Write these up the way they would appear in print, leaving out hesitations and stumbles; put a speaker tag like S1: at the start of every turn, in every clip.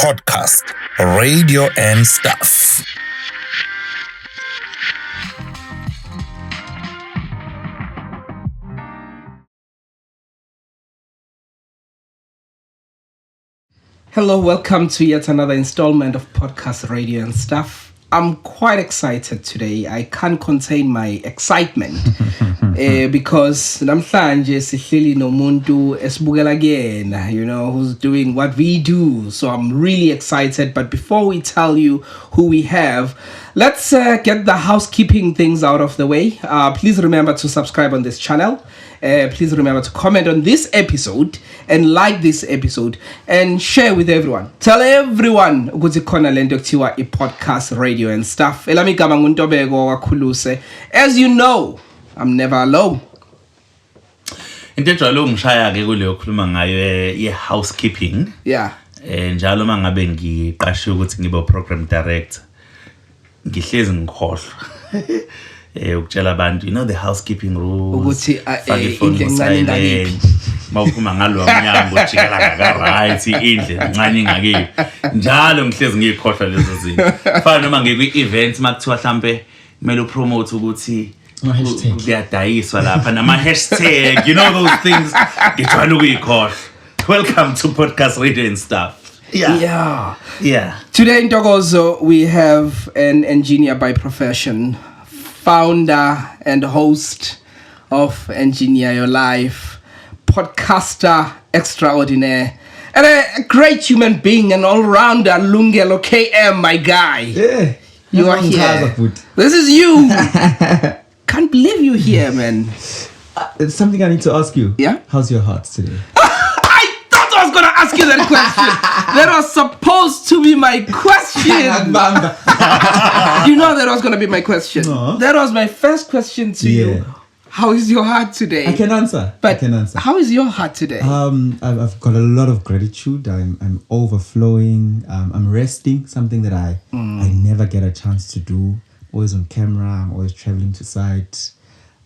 S1: podcast, radio and stuff.
S2: Hello, welcome to yet another installment of Podcast Radio and Stuff. I'm quite excited today. I can't contain my excitement because namhlanje sihleli nomuntu esibukela again, who's doing what we do. So I'm really excited. But before we tell you who we have, let's get the housekeeping things out of the way. Please remember to subscribe on this channel. Please remember to comment on this episode and like this episode and share with everyone. Tell everyone ukuthi khona lento kuthiwa i-podcast radio and stuff. Elami igama nguNtobeko kaKhuluse. As you know, I'm never alone.
S3: Into ejwayele ngishaya ke kuleyo khuluma ngayo ye-housekeeping.
S2: Yeah.
S3: Njalo mangabe ngiqashiwe ukuthi ngibe program director. Ngihlezi ngikhohlwa. Ukutshela abantu, the housekeeping rules.
S2: Ukuthi
S3: fake ifoni silent. Mawuphuma ngalo mnyango ujikela ngaka-right, indle encane ingakephi. Njalo ngihlezi ngikhohlwa lezo zinto. Fana noma ngikwi-event makuthiwa mhlambe kumele upromote ukuthi kuyadayiswa lapha nama-hashtag, those things. Ngijwayele ukuyikhohlwa. Welcome to Podcast Radio and Stuff.
S2: Yeah.
S3: Yeah.
S2: Today in Togozo, we have an engineer by profession, founder and host of Engineer Your Life, podcaster extraordinaire, and a great human being, an all-rounder, Lungelo KM, my guy.
S4: Yeah.
S2: You are here. This is you. Can't believe you're here, man.
S4: It's something I need to ask you.
S2: Yeah?
S4: How's your heart today?
S2: I thought I was going to ask you that question. That was supposed to be my question. That was going to be my question.
S4: No.
S2: That was my first question to you. How is your heart today?
S4: I can answer.
S2: How is your heart today?
S4: I've got a lot of gratitude. I'm overflowing. I'm resting, something that I never get a chance to do. Always on camera. I'm always traveling to site.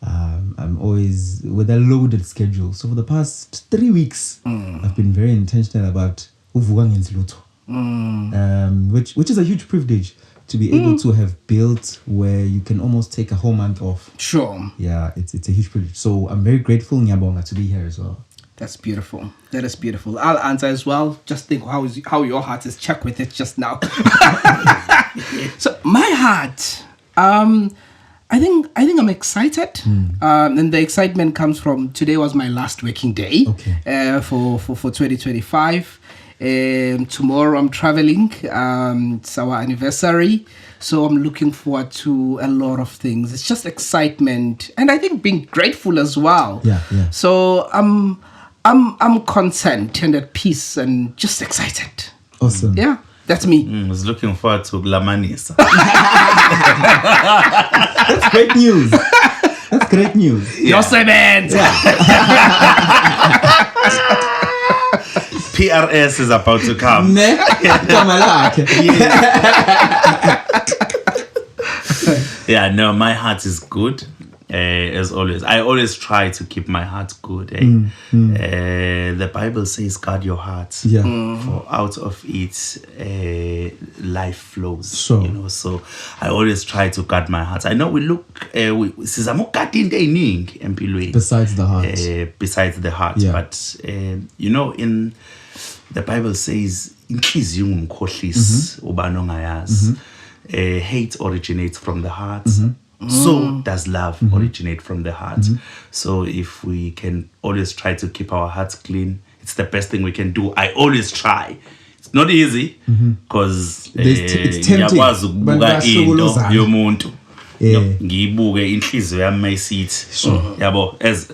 S4: I'm always with a loaded schedule. So for the past 3 weeks, I've been very intentional about which is a huge privilege to be able to have built where you can almost take a whole month off.
S2: Sure.
S4: Yeah, it's a huge privilege. So I'm very grateful, Nyabonga, to be here as well.
S2: That's beautiful. That is beautiful. I'll answer as well. Just think how your heart is. Check with it just now. So my heart, I think I'm excited, and the excitement comes from today was my last working day.
S4: Okay.
S2: For 2025. Tomorrow I'm traveling. It's our anniversary, so I'm looking forward to a lot of things. It's just excitement, and I think being grateful as well.
S4: Yeah.
S2: So I'm content and at peace and just excited.
S4: Awesome.
S2: Yeah. That's me.
S3: I was looking forward to Glamanisa.
S4: That's great news. That's great news.
S2: Your segment.
S3: PRS is about to come. Yeah, no, my heart is good. As always, I always try to keep my heart good. The Bible says, "Guard your heart, for out of it life flows."
S4: Sure.
S3: So I always try to guard my heart. I know we look, besides
S4: the heart.
S3: Besides the heart, but in the Bible says, hate originates from the heart. So does love originate from the heart. So if we can always try to keep our hearts clean, it's the best thing we can do. I always try. It's not easy because
S4: it's tempting.
S3: Ngiyibuke inhliziyo yami mayisithi yabo, as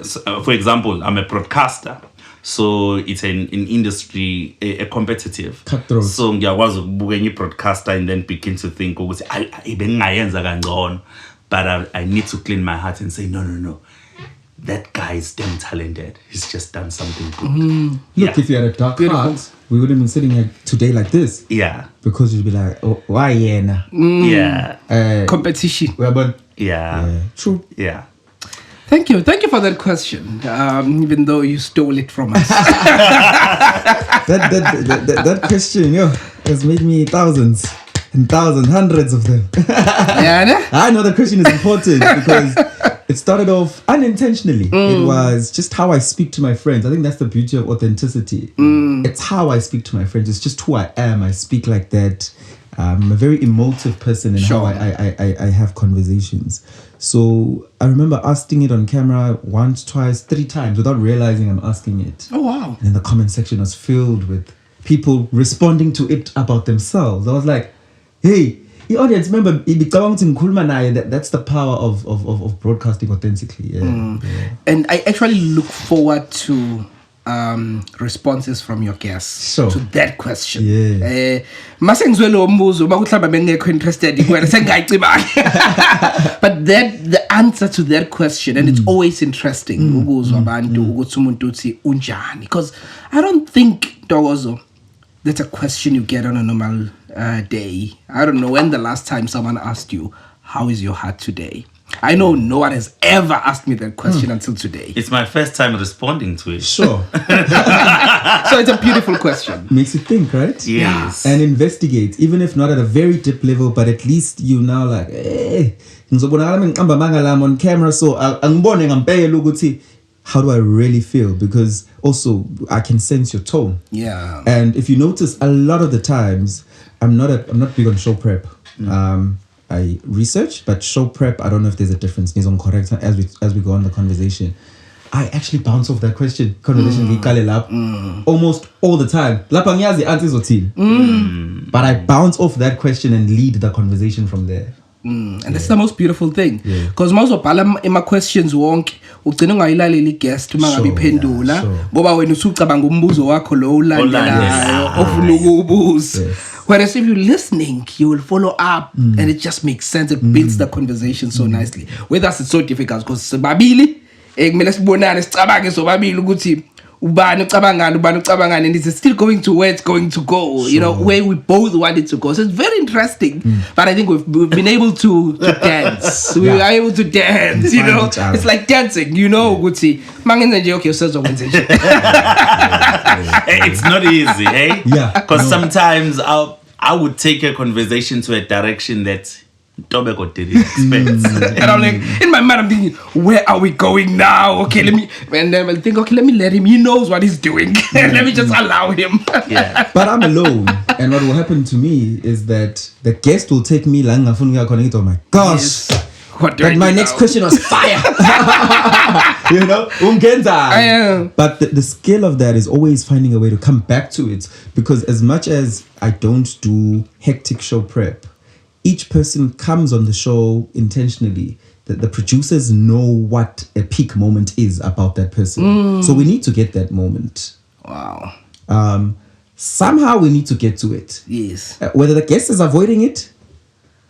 S3: for example, I'm a broadcaster. So it's an industry a competitive.
S4: Cutthroat.
S3: So ngiyakwazi ukubuka enye broadcaster and then begin to think ukuthi bengayenza kangcono, but I need to clean my heart and say no. That guy is damn talented. He's just done something good.
S4: Look, if you had a dark heart, we wouldn't be sitting here today like this.
S3: Yeah.
S4: Because you'd be like, oh, why yeah?
S3: Yeah.
S2: Competition.
S4: Well, but
S3: yeah.
S4: True.
S3: Yeah.
S2: Thank you for that question. Even though you stole it from us.
S4: that question, has made me thousands and thousands, hundreds of them.
S2: Yeah,
S4: I know the question is important because it started off unintentionally. It was just how I speak to my friends. I think that's the beauty of authenticity. It's how I speak to my friends. It's just who I am. I speak like that. I'm a very emotive person in how I have conversations. So I remember asking it on camera once, twice, 3 times without realizing I'm asking it.
S2: Oh, wow.
S4: And then the comment section was filled with people responding to it about themselves. I was like, hey, the audience, remember, that's the power of broadcasting authentically. Yeah.
S2: And I actually look forward to responses from your guests to that question. Mase ngizwe lo mbuzo bakuhlamba bengekho interested ikwena sengayicibanga. But the answer to that question, and it's always interesting ukuzwa abantu ukuthi umuntu uthi unjani, because I don't think Ntokozo, that's a question you get on a normal day. I don't know when the last time someone asked you, how is your heart today? I know no one has ever asked me that question until today.
S3: It's my first time responding to it.
S4: Sure.
S2: So it's a beautiful question.
S4: Makes you think, right?
S3: Yes.
S4: And investigate, even if not at a very deep level, but at least you now like, hey, on camera, so how do I really feel? Because also I can sense your tone.
S2: Yeah.
S4: And if you notice, a lot of the times I'm not big on show prep. I research, but show prep, I don't know if there's a difference. Is on correct as we go on the conversation. I actually bounce off that conversation almost all the time. But I bounce off that question and lead the conversation from there.
S2: And that's the most beautiful thing, because most of my questions wonke ugcina ungayilaleli guest uma ngabe iphendula ngoba wena usucabanga umbuzo wakho lo ulandelayo ofuna ukubuza. Whereas if you're listening, you will follow up and it just makes sense. It builds the conversation so nicely. With us, it's so difficult because sababili kumele sibonane sicabange sobabili ukuthi ubani ucabangani, and it's still going to where it's going to go, you know, where we both want it to go. So it's very interesting. But I think we've been able to dance. We are able to dance, you know. It's like dancing, you know, Gucci.
S3: It's not easy, hey?
S4: Yeah.
S3: Because sometimes I would take a conversation to a direction that Tobacco didn't expect.
S2: And I'm like, in my mind, I'm thinking, where are we going now? Okay, and then I'll think, okay, let me let him. He knows what he's doing. Let me just allow him.
S4: But I'm alone. And what will happen to me is that the guest will take me lang. Oh my gosh.
S2: Yes.
S4: But my next question was fire. You know? But the skill of that is always finding a way to come back to it. Because as much as I don't do hectic show prep, each person comes on the show intentionally. The producers know what a peak moment is about that person. So we need to get that moment.
S2: Wow.
S4: Somehow we need to get to it.
S2: Yes.
S4: Whether the guest is avoiding it,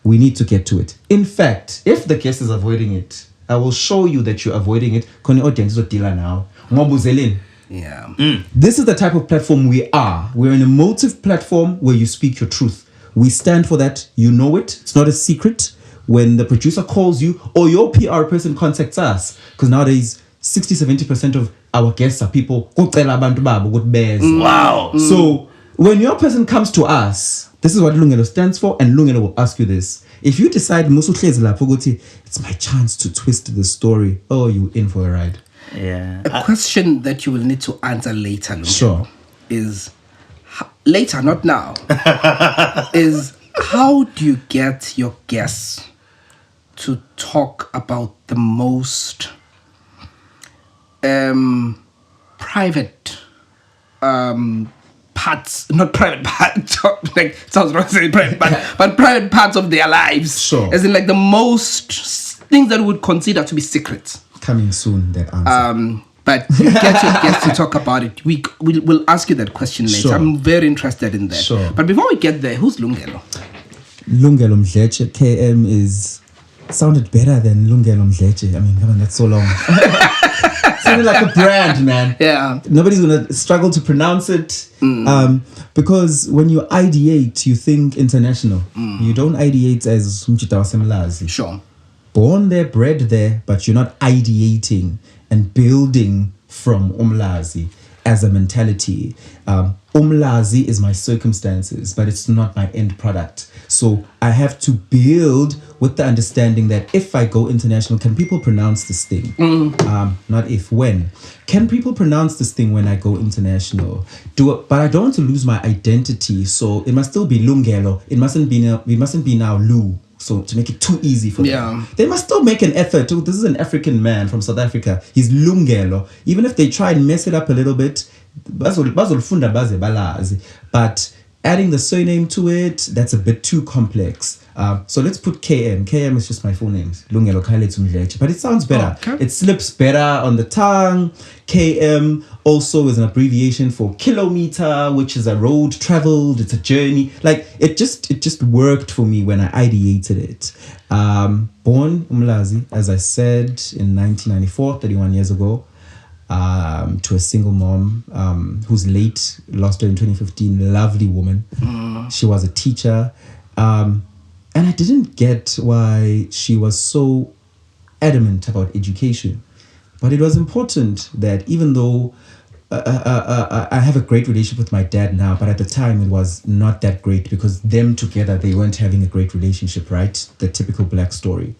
S4: we need to get to it. In fact, if the guest is avoiding it, I will show you that you're avoiding it.
S2: Yeah.
S4: This is the type of platform we are. We're an emotive platform where you speak your truth. We stand for that. You know it. It's not a secret. When the producer calls you or your PR person contacts us, because nowadays 60-70% of our guests are people.
S3: Wow.
S4: So when your person comes to us, this is what Lungelo stands for, and Lungelo will ask you this. If you decide it's my chance to twist the story, oh, you in for a ride.
S3: Yeah.
S2: A question that you will need to answer later, Lungelo,
S4: Sure.
S2: is later, not now, is how do you get your guests to talk about the most private parts, not private parts, like sounds wrong to say private, but private parts of their lives.
S4: Sure.
S2: As in like the most things that we would consider to be secrets.
S4: Coming soon, that answer.
S2: But you get your guests to talk about it. We'll ask you that question later.
S4: Sure.
S2: I'm very interested in that.
S4: Sure.
S2: But before we get there, who's Lungelo?
S4: Lungelo KM sounded better than Lungelo Mdletshe. I mean, come on, that's so long. Sounded like a brand, man.
S2: Yeah.
S4: Nobody's gonna struggle to pronounce it. Because when you ideate, you think international. You don't ideate as Mchita Wasemlazi.
S2: Sure.
S4: Born there, bred there, but you're not ideating and building from Umlazi. as a mentality. Umlazi is my circumstances, but it's not my end product. So I have to build with the understanding that if I go international, can people pronounce this thing? Not if, when. Can people pronounce this thing when I go international? But I don't want to lose my identity, so it must still be Lungelo. It mustn't be now Lu. So to make it too easy for them. They must still make an effort. This is an African man from South Africa. He's Lungelo. Even if they try and mess it up a little bit, but adding the surname to it, that's a bit too complex. So let's put KM. KM is just my full name, Lungelo KM, but it sounds better. Okay. It slips better on the tongue. KM also is an abbreviation for kilometer, which is a road traveled. It's a journey. Like it just worked for me when I ideated it. Born Umlazi, as I said, in 1994, 31 years ago. To a single mom who's late, lost her in 2015, lovely woman. She was a teacher. And I didn't get why she was so adamant about education. But it was important that even though I have a great relationship with my dad now, but at the time it was not that great because them together, they weren't having a great relationship, right? The typical black story.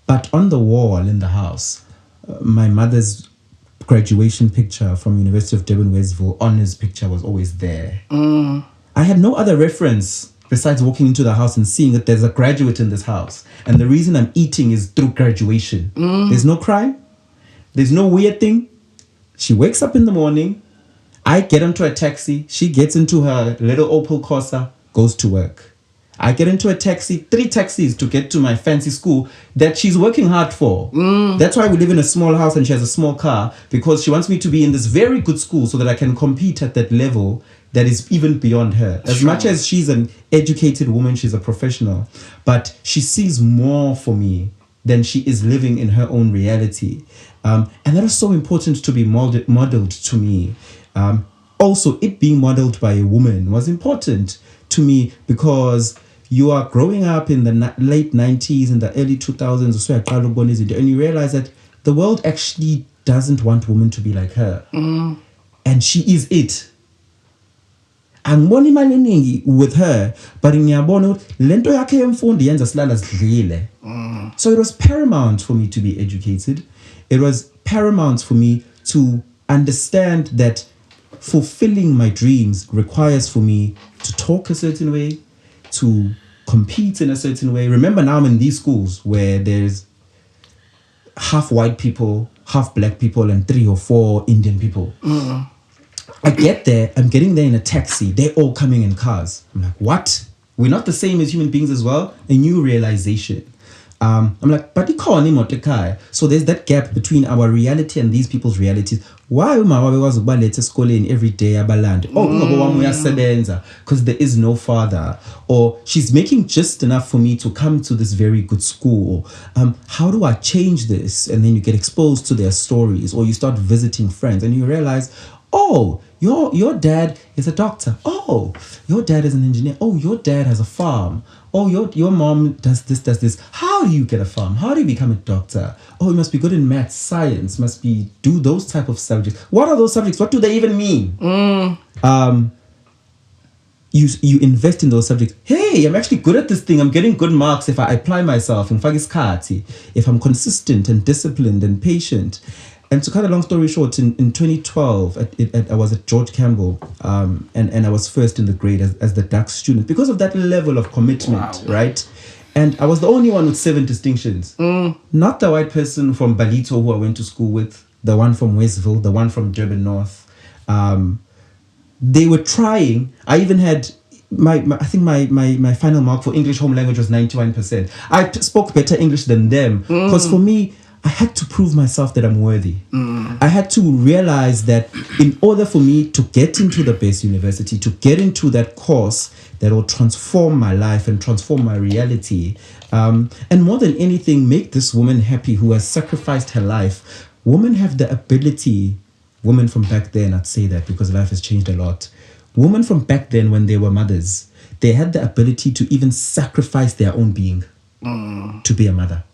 S4: But on the wall in the house, my mother's graduation picture from University of Durban Westville, honors picture was always there. I had no other reference besides walking into the house and seeing that there's a graduate in this house. And the reason I'm eating is through graduation. There's no crime. There's no weird thing. She wakes up in the morning. I get into a taxi. She gets into her little Opel Corsa, goes to work. I get into a taxi, 3 taxis to get to my fancy school that she's working hard for. That's why we live in a small house and she has a small car, because she wants me to be in this very good school so that I can compete at that level that is even beyond her. As much as she's an educated woman, she's a professional, but she sees more for me than she is living in her own reality. And that is so important to be modeled to me. Also, it being modeled by a woman was important to me because you are growing up in the late 90s and the early 2000s, and you realize that the world actually doesn't want women to be like her. And she is it. Angiboni imali eningi with her, but ngiyabona lento yakhe yemfundo yenza silala sidlile. So it was paramount for me to be educated. It was paramount for me to understand that fulfilling my dreams requires for me to talk a certain way, to compete in a certain way. Remember, now I'm in these schools where there's half white people, half black people, and 3 or 4 Indian people. I get there, I'm getting there in a taxi. They're all coming in cars. I'm like, what? We're not the same as human beings as well? A new realization. I'm like, but so there's that gap between our reality and these people's realities. Why was every day because there is no father, or she's making just enough for me to come to this very good school. How do I change this? And then you get exposed to their stories, or you start visiting friends and you realize, oh, your dad is a doctor. Oh, your dad is an engineer. Oh, your dad has a farm. Oh, your mom does this. How do you get a farm? How do you become a doctor? Oh, you must be good in math, science, do those type of subjects. What are those subjects? What do they even mean? You invest in those subjects. Hey, I'm actually good at this thing. I'm getting good marks if I apply myself. If I'm consistent and disciplined and patient. And to cut a long story short, in 2012, I was at George Campbell, and I was first in the grade as the DAX student because of that level of commitment, right? And I was the only one with 7 distinctions. Not the white person from Balito who I went to school with, the one from Westville, the one from Durban North. They were trying. I even had I think my final mark for English home language was 91%. I spoke better English than them because for me, I had to prove myself that I'm worthy. I had to realize that in order for me to get into the best university, to get into that course that will transform my life and transform my reality, and more than anything, make this woman happy who has sacrificed her life. Women have the ability, women from back then, I'd say that because life has changed a lot. Women from back then, when they were mothers, they had the ability to even sacrifice their own being to be a mother.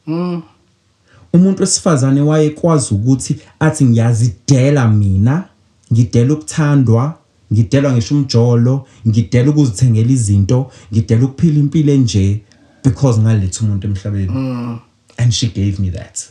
S4: Umuntu wesifazane wayekwazi ukuthi athi ngiyazidela mina ngidela ukuthandwa, ngidelwa ngisho umjolo, ngidela ukuzithengela izinto, ngidela ukuphila impilo enje because ngaletha umuntu emhlabeni. And she gave me that.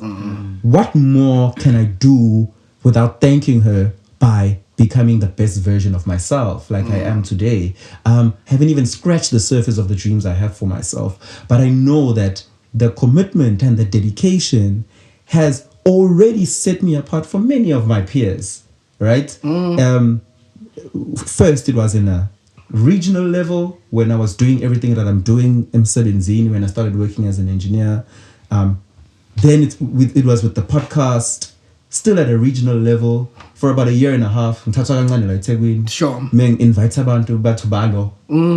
S4: What more can I do without thanking her by becoming the best version of myself like I am today? Haven't even scratched the surface of the dreams I have for myself. But I know that the commitment and the dedication has already set me apart from many of my peers, right? First, it was in a regional level when I was doing everything that I'm doing in Msebenzini, when I started working as an engineer. Then it was with the podcast, still at a regional level for about a year and a half.
S2: Sure.
S4: Invite abantu batubalo.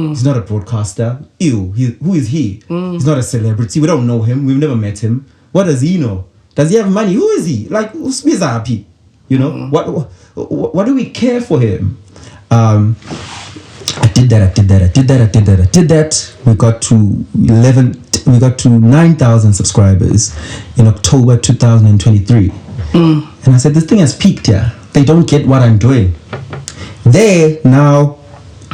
S4: He's not a broadcaster. Who is he? He's not a celebrity. We don't know him. We've never met him. What does he know? Does he have money? Who is he? Like, who's happy? You know, what do we care for him? I did that. We got to 9,000 subscribers in October 2023. And I said, this thing has peaked here. They don't get what I'm doing. Now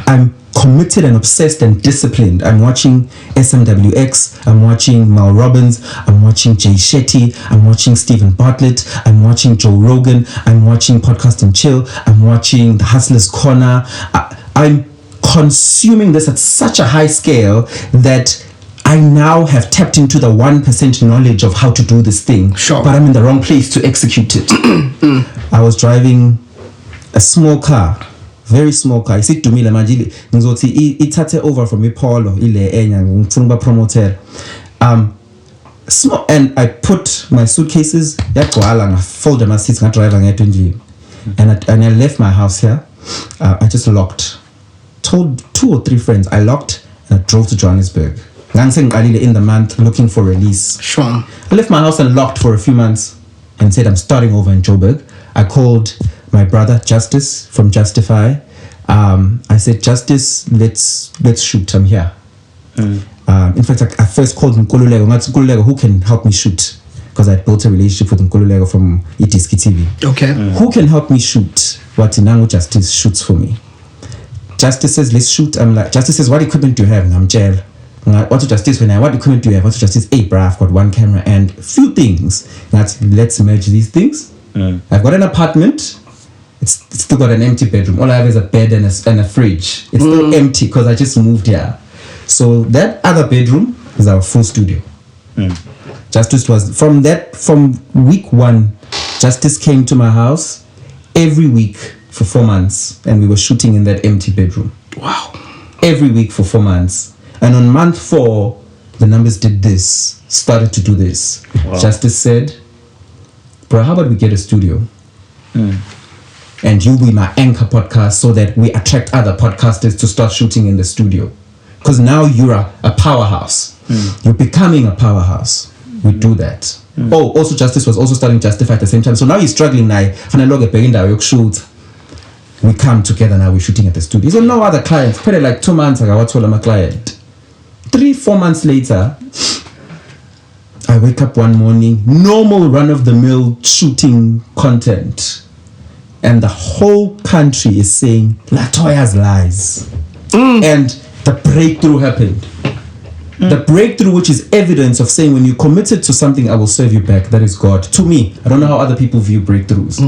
S4: I'm committed and obsessed and disciplined. I'm watching SMWX, I'm watching Mal Robbins, I'm watching Jay Shetty, I'm watching Stephen Bartlett, I'm watching Joe Rogan, I'm watching Podcast and Chill, I'm watching The Hustler's Corner. I'm consuming this at such a high scale that I now have tapped into the 1% knowledge of how to do this thing.
S2: Sure.
S4: But I'm in the wrong place to execute it. I was driving a small car, very small car. It's Dumile Majili. It's over from me Paulo. Promoter. Small, and I put my suitcases. I folded my seats. And I left my house here. I just locked. Told 2 or 3 friends. I locked and I drove to Johannesburg. In the month looking for release.
S2: Sure.
S4: I left my house and locked for a few months and said I'm starting over in Joburg. I called my brother Justice from Justify. I said, Justice, let's shoot. I'm here. In fact, I first called Nkululeko, who can help me shoot? Because I built a relationship with Nkululeko from Itiski TV.
S2: Okay.
S4: Who can help me shoot what Inango Justice shoots for me? Justice says, let's shoot. I'm like, Justice says, what equipment do you have? And I'm jail. What Justice when what equipment do you have? What Justice? Hey, bruh, I've got 1 camera and a few things. Let's merge these things. I've got an apartment. It's still got an empty bedroom. All I have is a bed and a fridge. It's still empty because I just moved here. So that other bedroom is our full studio. Justice was from week 1. Justice came to my house every week for 4 months, and we were shooting in that empty bedroom.
S2: Wow!
S4: Every week for 4 months. And on month 4, the numbers did this, started to do this. Wow. Justice said, bro, how about we get a studio? And you be my anchor podcast so that we attract other podcasters to start shooting in the studio. Because now you're a powerhouse. You're becoming a powerhouse. We do that. Oh, also Justice was also starting Justify at the same time. So now he's struggling now. We come together now, we're shooting at the studio. So no other clients. Probably like 2 months ago, I told him a client. 3-4 months later, I wake up one morning, normal run-of-the-mill shooting content, and the whole country is saying Latoya's lies. And the breakthrough happened. The breakthrough, which is evidence of saying when you committed to something, I will serve you back. That is God. To me, I don't know how other people view breakthroughs.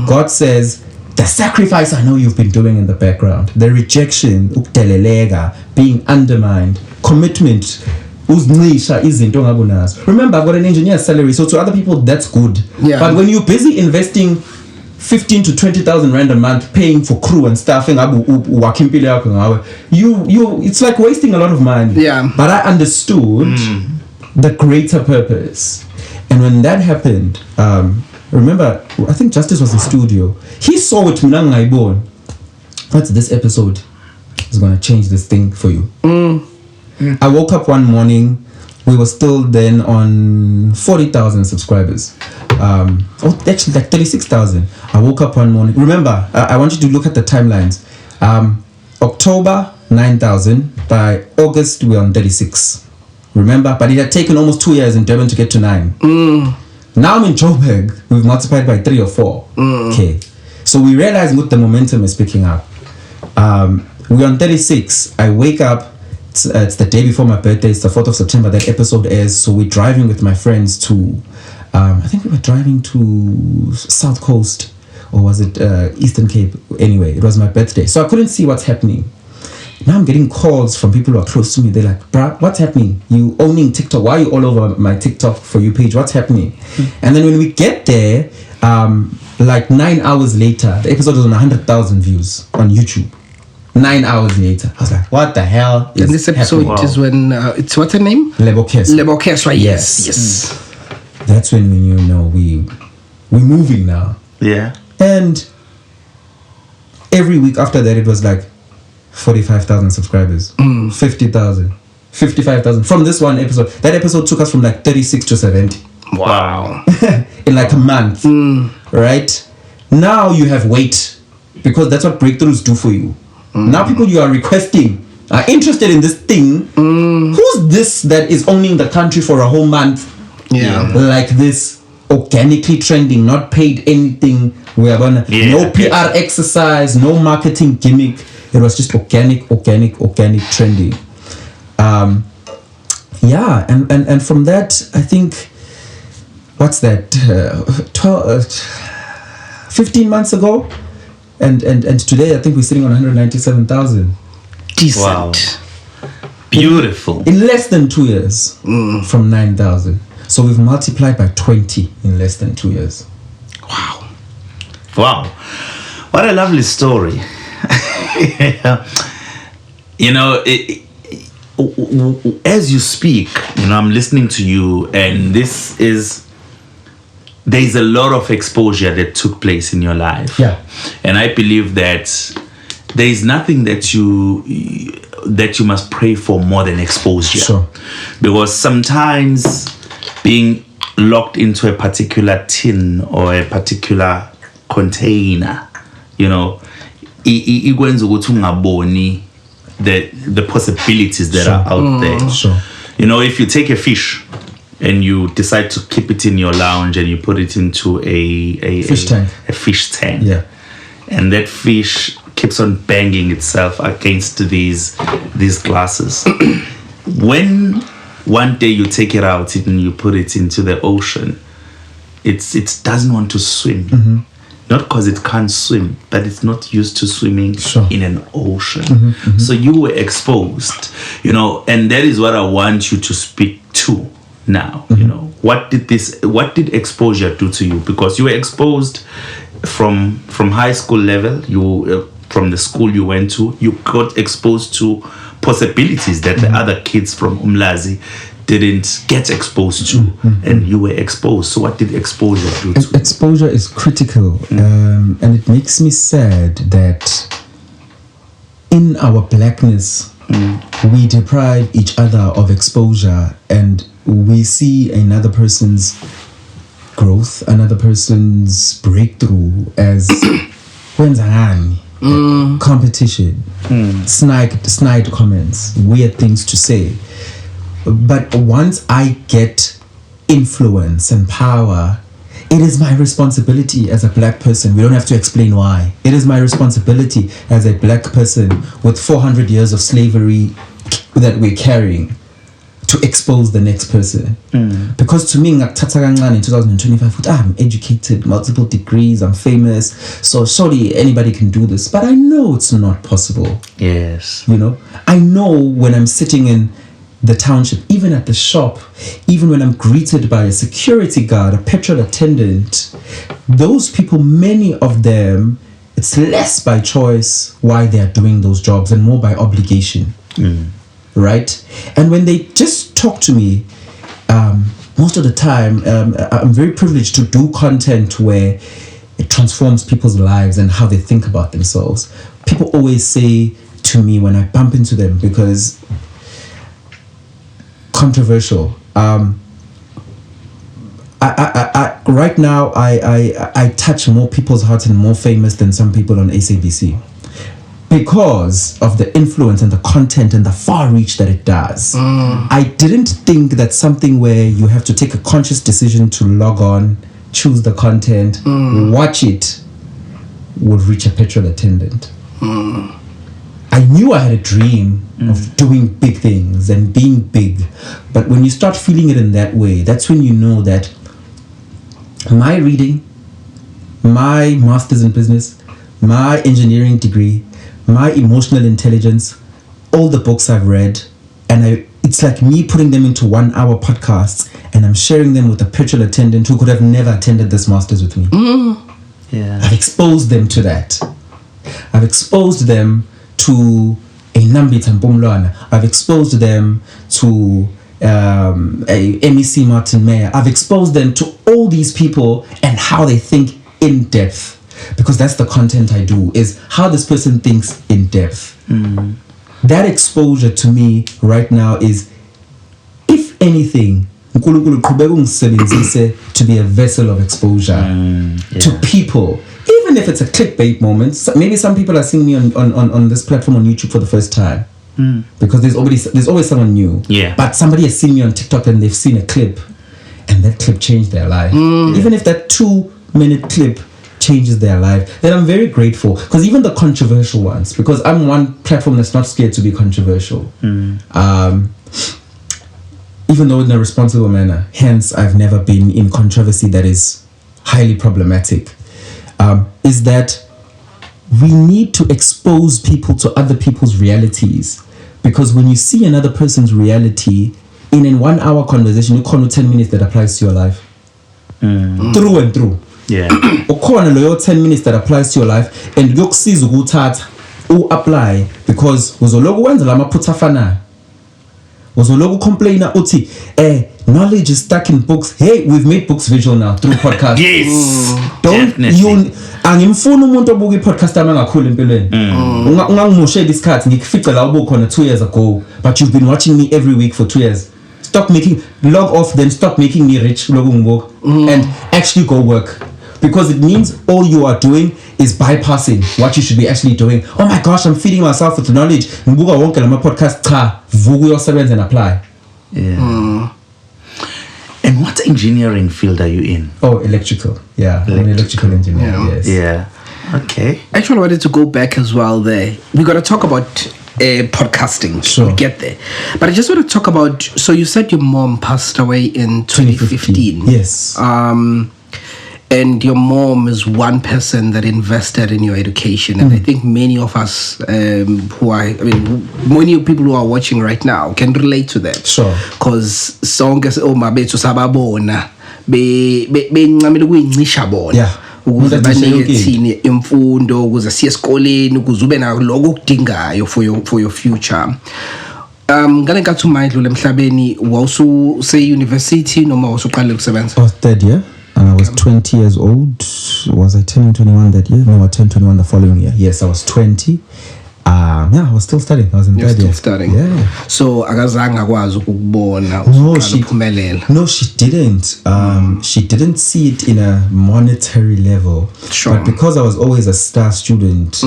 S4: God says, the sacrifice I know you've been doing in the background, the rejection, being undermined, commitment. Remember, I've got an engineer's salary, so to other people that's good.
S2: Yeah.
S4: But when you're busy investing 15 to 20,000 rand a month, paying for crew and staffing, it's like wasting a lot of money.
S2: Yeah.
S4: But I understood the greater purpose, and when that happened, remember, I think Justice was in studio. He saw it. What's this episode is going to change this thing for you. I woke up one morning. We were still then on 40,000 subscribers. Actually like 36,000. I woke up one morning. Remember, I want you to look at the timelines. October 9,000. By August we're on 36. Remember, but it had taken almost 2 years in Durban to get to 9. Now I'm in Joburg. We've multiplied by 3 or 4. Okay. So we realized what the momentum is picking up. We're on 36. I wake up. It's the day before my birthday. It's the 4th of September. That episode airs. So we're driving with my friends to, I think we were driving to South Coast, or was it Eastern Cape? Anyway, it was my birthday. So I couldn't see what's happening. Now I'm getting calls from people who are close to me. They're like, bruh, what's happening? You owning TikTok? Why are you all over my TikTok For You page? What's happening? And then when we get there, like 9 hours later, the episode was on 100,000 views on YouTube. 9 hours later, I was like, what the hell is
S2: And this episode
S4: happening?
S2: is when, it's what's her name? Lebokes, right? Yes.
S4: That's when we knew, we're moving now.
S3: Yeah.
S4: And every week after that, it was like 45,000 subscribers, 50,000, 55,000 from this one episode. That episode took us from like 36 to 70.
S2: Wow.
S4: In like a month, right? Now you have weight, because that's what breakthroughs do for you. Now people you are requesting are interested in this thing. Who's this that is owning the country for a whole month?
S2: Yeah.
S4: Like this, organically trending, not paid anything. We are gonna no PR exercise, no marketing gimmick. It was just organic trending. And from that, I think, what's that? 15 months ago, and today I think we're sitting on 197,000.
S2: Decent.
S3: Wow. Beautiful.
S4: In less than 2 years, from 9,000. So we've multiplied by 20 in less than 2 years.
S3: Wow. What a lovely story. As you speak, I'm listening to you, and there's a lot of exposure that took place in your life.
S4: Yeah.
S3: And I believe that there is nothing that you must pray for more than exposure.
S4: Sure.
S3: Because sometimes being locked into a particular tin or a particular container, ikwenza ukuthi ungaboni the possibilities that are out there.
S4: Sure.
S3: If you take a fish and you decide to keep it in your lounge and you put it into a
S4: Fish tank.
S3: a fish tank,
S4: Yeah.
S3: and that fish keeps on banging itself against these glasses. When one day you take it out and you put it into the ocean, it doesn't want to swim. Not because it can't swim, but it's not used to swimming in an ocean. So you were exposed, and that is what I want you to speak to now. What did exposure do to you? Because you were exposed from high school level, from the school you went to, you got exposed to possibilities that the other kids from Umlazi didn't get exposed to, and you were exposed. So what did exposure do to you?
S4: Exposure is critical, and it makes me sad that in our blackness, we deprive each other of exposure, and we see another person's growth, another person's breakthrough as competition, snide comments, weird things to say. But once I get influence and power, it is my responsibility as a black person. We don't have to explain why. It is my responsibility as a black person with 400 years of slavery that we're carrying to expose the next person. Because to me, in 2025, I'm educated, multiple degrees, I'm famous, so surely anybody can do this. But I know it's not possible.
S3: Yes.
S4: I know when I'm sitting in the township, even at the shop, even when I'm greeted by a security guard, a petrol attendant, those people, many of them, it's less by choice why they are doing those jobs and more by obligation. Right? And when they just talk to me, most of the time, I'm very privileged to do content where it transforms people's lives and how they think about themselves. People always say to me when I bump into them, because controversial. Right now, I touch more people's hearts and more famous than some people on SABC, because of the influence and the content and the far reach that it does. I didn't think that something where you have to take a conscious decision to log on, choose the content, watch it, would reach a petrol attendant. I knew I had a dream of doing big things and being big, but when you start feeling it in that way, that's when you know that my reading, my master's in business, my engineering degree, my emotional intelligence, all the books I've read, and it's like me putting them into 1 hour podcasts, and I'm sharing them with a petrol attendant who could have never attended this master's with me.
S3: Yeah.
S4: I've exposed them to that. I've exposed them to a Nambit and Bumlwana. I've exposed them to a MEC Martin Mayer. I've exposed them to all these people and how they think in depth, because that's the content I do, is how this person thinks in depth. That exposure to me right now is, if anything, uNkulunkulu uqhubeka ungisebenzise to be a vessel of exposure to people, even if it's a clickbait moment. Maybe some people are seeing me on this platform on YouTube for the first time, because there's always someone new.
S3: Yeah.
S4: But somebody has seen me on TikTok and they've seen a clip, and that clip changed their life. Even if that 2-minute clip changes their life, then I'm very grateful. Because even the controversial ones, because I'm one platform that's not scared to be controversial, even though in a responsible manner. Hence, I've never been in controversy that is highly problematic. Is that we need to expose people to other people's realities, because when you see another person's reality in a 1 hour conversation, you call 10 minutes that applies to your life, through and through.
S3: Yeah.
S4: Ukhona loyo 10 minutes that applies to your life, and kuyokusiza ukuthatha apply, because uzoloku wenza lamaphutha afanayo, uzoloku complainer uthi knowledge is stuck in books. Hey, we've made books visual now through podcast.
S3: Yes.
S4: Don't angimfuna umuntu obuka i-podcast amangakhulu empilweni. Ungangimoshela isikhathi ngikufica la ubukhona 2 years ago, but you've been watching me every week for 2 years. Log off, then stop making me rich, and actually go work. Because it means all you are doing is bypassing what you should be actually doing. Oh my gosh, I'm feeding myself with knowledge. Ngibuka wonke lama podcast, cha, vuka uyosebenza and apply.
S3: Yeah. And what engineering field are you in?
S4: Oh, electrical. Yeah, I'm an electrical engineer. Yes.
S3: Yeah. Okay.
S2: Actually, I wanted to go back as well there. We're going to talk about podcasting.
S4: Sure.
S2: We'll get there. But I just want to talk about, so you said your mom passed away in 2015.
S4: Yes.
S2: And your mom is one person that invested in your education. And I think many of us many people who are watching right now can relate to that.
S4: Sure.
S2: Because sonke omabethu sababona bencamela ukuyincisha bona.
S4: Yeah.
S2: Ukuze banike thini imfundo, ukuze siye esikoleni, ukuze ube na lokho okudingayo for your future. Ngale nkathi umayidlule emhlabeni wawusu say university noma wasuqala ukusebenza?
S4: I was third year. I was 20 years old. Was I turning 21 that year? No, I turned 21 the following year. Yes, I was 20. I was still studying. I was in third year.
S2: You're still studying.
S4: Yeah.
S2: So akazange akwazi ukubona uphumelela.
S4: No, she didn't. She didn't see it in a monetary level.
S2: Sure.
S4: But because I was always a star student, she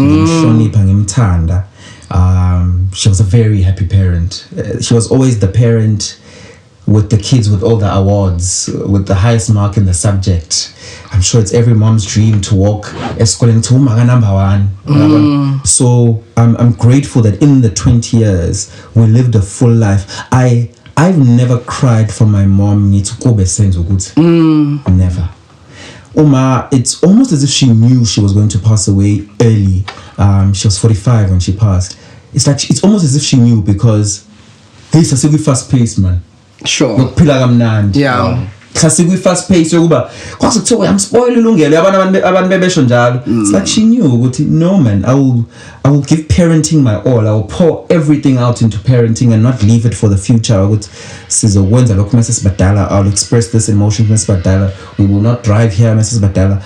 S4: was a very happy parent. She was always the parent with the kids with all the awards, with the highest mark in the subject. I'm sure it's every mom's dream to walk eskoleni to number one. So I'm grateful that in the 20 years we lived a full life. I've never cried for my mom. Never. Uma, it's almost as if she knew she was going to pass away early. She was 45 when she passed. It's almost as if she knew, because hey, it's a fast pace, man.
S2: Sure.
S4: Yeah. Fast pace yokuba kwase kuthiwa yamspoil Lungelo abantu bebesho njalo. It's like she knew ukuthi no man, I will give parenting my all. I will pour everything out into parenting and not leave it for the future. Ukuthi sizokwenza lokho Mrs. Badala, I'll express this emotion Mrs. Badala. We will not drive here Mrs. Badala.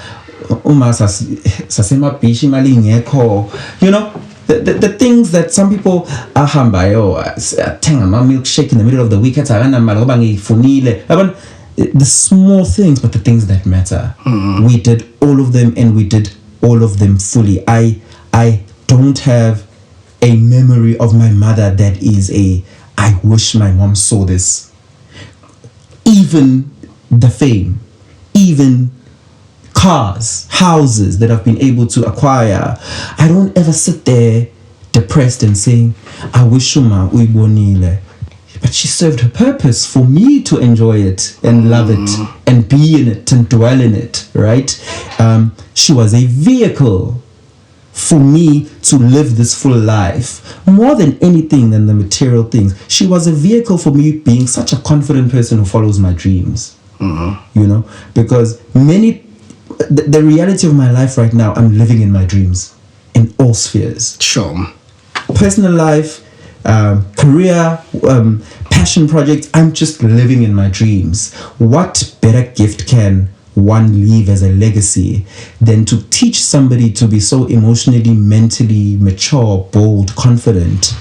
S4: Uma sasemabhishi imali ingekho. You know, the things that some people ahamba thenga ama milkshake in the middle of the week ngoba ngifunile. The small things, but the things that matter. We did all of them, and we did all of them fully. I don't have a memory of my mother that is I wish my mom saw this. Even the fame, even cars, houses that I've been able to acquire, I don't ever sit there depressed and saying, I wish Uma uibonile. But she served her purpose for me to enjoy it and love it and be in it and dwell in it, right? She was a vehicle for me to live this full life, more than anything than the material things. She was a vehicle for me being such a confident person who follows my dreams, you know, because the reality of my life right now, I'm living in my dreams in all spheres.
S2: Sure.
S4: Personal life, career, passion projects, I'm just living in my dreams. What better gift can one leave as a legacy than to teach somebody to be so emotionally, mentally mature, bold, confident,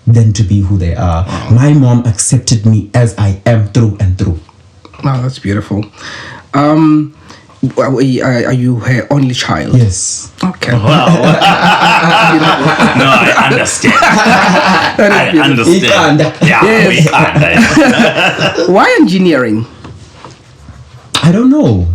S4: than to be who they are? My mom accepted me as I am through and through.
S2: Wow, that's beautiful. Are you her only child?
S4: Yes.
S2: Okay.
S3: Wow. No, I understand. I understand. Yeah, we can't.
S2: Why engineering?
S4: I don't know.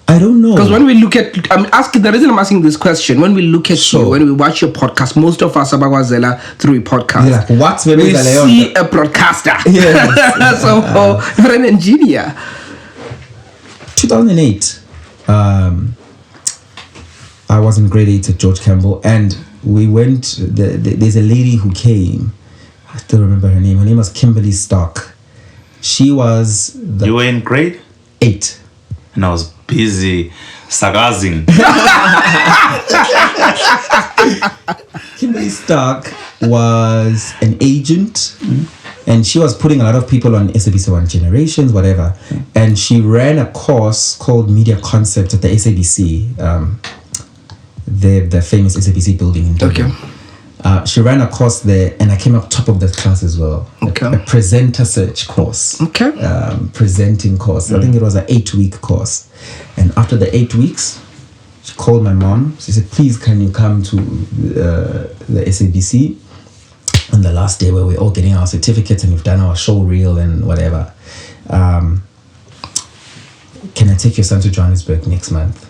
S2: Because when we look at, the reason I'm asking this question, when we look at you, when we watch your podcast, most of us Abagwazela through a podcast.
S4: Like, what?
S2: We see a broadcaster. Yes. So you're an engineer.
S4: 2008, I was in grade 8 at George Campbell, and we went, there's a lady who came, I still remember her name. Her name was Kimberly Stock. She was
S3: You were in grade
S4: 8.
S3: and I was busy sagazing.
S4: Kimberly Stock was an agent, and she was putting a lot of people on SABC One Generations, whatever. And she ran a course called Media Concepts at the SABC, the famous SABC building in Durban.
S2: Okay.
S4: She ran a course there, and I came up top of that class as well.
S2: Okay.
S4: A presenter search course.
S2: Okay.
S4: Presenting course. I think it was an 8-week course. And after the 8 weeks, she called my mom. She said, please, can you come to the SABC on the last day where we're all getting our certificates and we've done our show reel and whatever. Can I take your son to Johannesburg next month?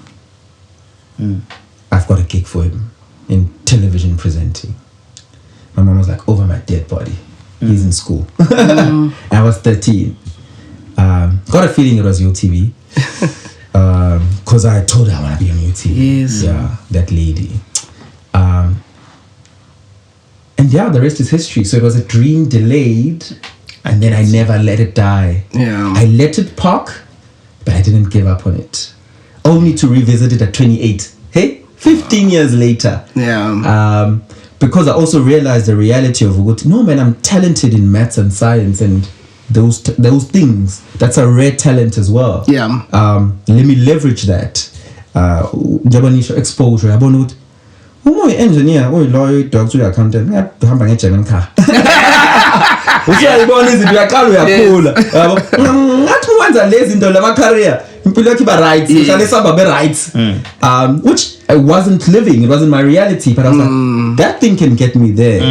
S4: I've got a gig for him in television presenting. My mom was like, over my dead body. He's in school. I was 13. Got a feeling it was UTV. Because I told her I want to be on UTV.
S2: Yes.
S4: Yeah, that lady. And yeah, the rest is history. So it was a dream delayed, and then I never let it die.
S2: Yeah.
S4: I let it park, but I didn't give up on it. Only to revisit it at 28. Hey, 15 years later.
S2: Yeah.
S4: Because I also realized the reality of what, no man, I'm talented in maths and science and those things. That's a rare talent as well.
S2: Yeah.
S4: Let me leverage that. Njabulo exposure. I want to. Engineer, lawyer, doctor, accountant. Behamba ngeGerman car. Usayibona izinto uyaqala uyakhula. Yabo. Ngathi wenza lezi zinto lama career. Impilo yakhe ba right. Uhlale samba be right. Which I wasn't living. It wasn't my reality. But I was like, that thing can get me there.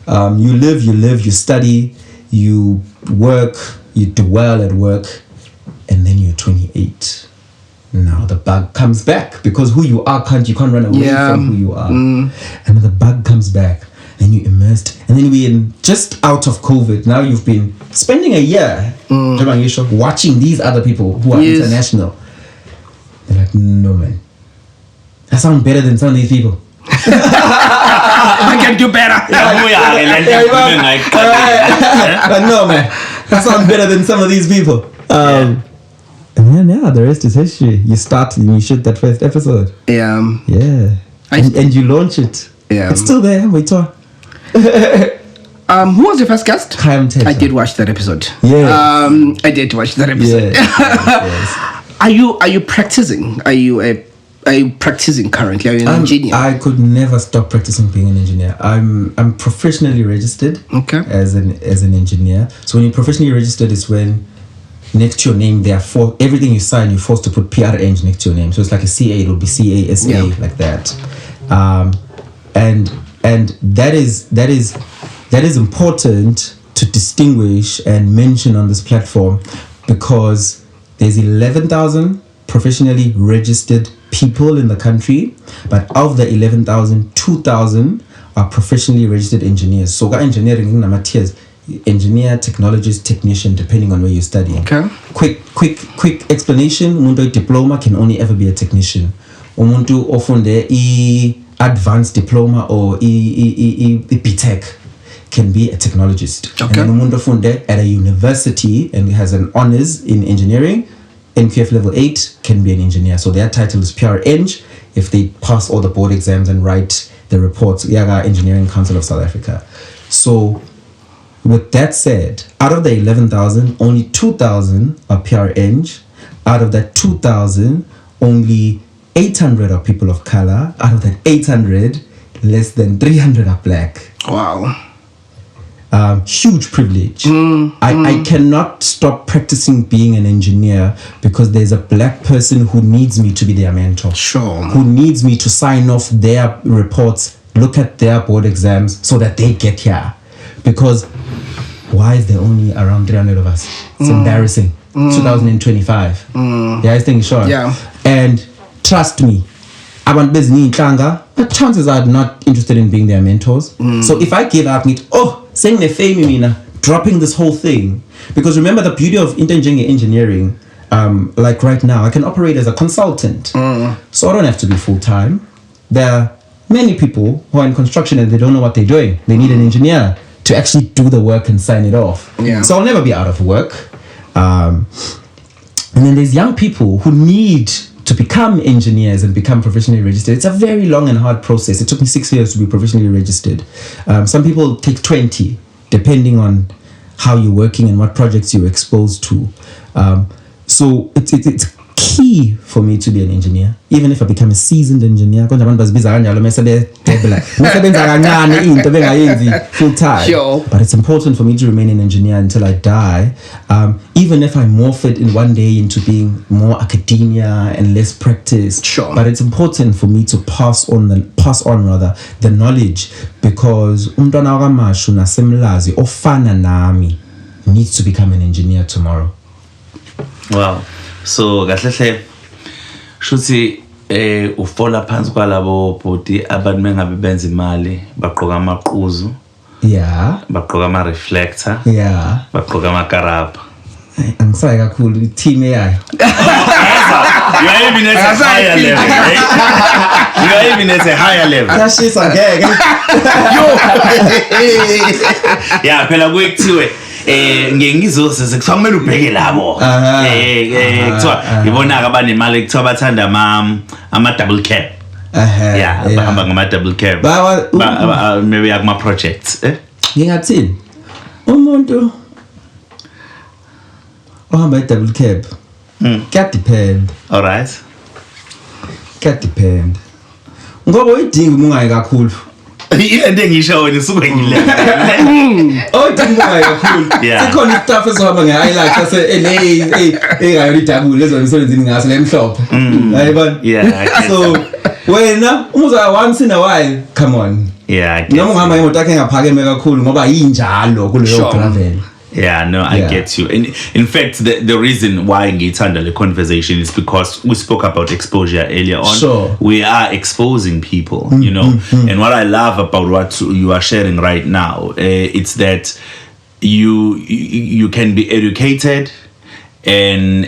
S4: You live, you study, you work, you do well at work, and then you're 28. Now the bug comes back, because who you are you can't run away from who you are. And the bug comes back, and you immersed, and then we're just out of COVID. Now you've been spending a year watching these other people who are international. They're like, no man, I sound better than some of these people.
S2: I can do better.
S4: Like, no man, I sound better than some of these people. And then the rest is history. You start and you shoot that first episode.
S2: Yeah.
S4: Yeah. And you launch it.
S2: Yeah.
S4: It's still there. Wait on.
S2: Who was your first guest? I did watch that episode.
S4: Yeah.
S2: I did watch that episode.
S4: Yes.
S2: Are you practicing? Are you practicing currently? Are you an engineer?
S4: I could never stop practicing being an engineer. I'm professionally registered.
S2: Okay.
S4: As an engineer. So when you're professionally registered, it's when next to your name, everything you sign, you're forced to put PR-Eng next to your name. So it's like a CA, it will be CASA, like that. And that is important to distinguish and mention on this platform, because there's 11,000 professionally registered people in the country, but of the 11,000, 2,000 are professionally registered engineers. So engineering in tiers, engineer, technologist, technician, depending on where you're studying.
S2: Okay.
S4: Quick explanation. Umuntu diploma can only ever be a technician. Umuntu ofunde advanced diploma or BTech can be a technologist.
S2: Okay.
S4: And then umuntu ofunde at a university and has an honors in engineering, NQF level 8 can be an engineer. So their title is PR Eng if they pass all the board exams and write the reports. Yaga Engineering Council of South Africa. So with that said, out of the 11,000, only 2,000 are PR Eng. Out of that 2,000, only 800 are people of color. Out of that 800, less than 300 are black.
S2: Wow.
S4: Huge privilege. I cannot stop practicing being an engineer because there's a black person who needs me to be their mentor.
S2: Sure.
S4: Who needs me to sign off their reports, look at their board exams so that they get here. Because why is there only around 300 of us? It's embarrassing. 2025. Yeah, I think sure.
S2: Yeah.
S4: And trust me, I want business in Tlanga, but chances are not interested in being their mentors. So if I give up, saying the fame, dropping this whole thing, because remember the beauty of engineering, like right now, I can operate as a consultant, so I don't have to be full time. There are many people who are in construction and they don't know what they're doing. They need an engineer to actually do the work and sign it off.
S2: Yeah.
S4: So I'll never be out of work. And then there's young people who need to become engineers and become professionally registered. It's a very long and hard process. It took me 6 years to be professionally registered. Some people take 20, depending on how you're working and what projects you're exposed to. So it's key for me to be an engineer. Even if I become a seasoned engineer, full time.
S2: Sure.
S4: But it's important for me to remain an engineer until I die. Even if I morph it in one day into being more academia and less practice.
S2: Sure.
S4: But it's important for me to pass on the knowledge, because umntwana wakamashu nasemlazi ofana nami needs to become an engineer tomorrow.
S3: Wow. So kahle shuthi ufola phansi kwalabo bhodi abantu mengabe benza imali baqoka amaquzu,
S4: Yeah.
S3: baqoka ama reflector,
S4: Yeah.
S3: baqoka amakarapa.
S4: Angisayi kakhulu team AI.
S3: You are even at a higher level, right? You are even at a higher level.
S4: Kashisa ngeke.
S3: Yeah, phela kuyekuthiwe ngengizose sekufanele ubheke labo. Kuthiwa ibonaka abanemali kuthiwa bathanda ama double cab. Yeah, bahamba ngama double cab. Maybe akuma projects.
S4: Ngingathini? Umuntu ohamba double cab. Can depend.
S3: All right.
S4: Can depend. Ngoba uyidinga mungayi kakhulu.
S3: Into engisho wena usuke ngilele.
S4: Udinga mungayi kakhulu. Sikhona istaff esohamba nge-highlight engayona idabule lezo emsebenzini ngaso lemhlophe. Hayibona?
S3: Yeah.
S4: So wena umuza once in a while, come on.
S3: Yeah.
S4: Noma ungihamba ngemoto yakhe engaphakeme kakhulu ngoba yinjalo kuleyo gravel.
S3: Yeah, no, I get you. And in fact, the reason why I get under the conversation is because we spoke about exposure earlier on.
S4: Sure.
S3: We are exposing people, you know. And what I love about what you are sharing right now, it's that you can be educated and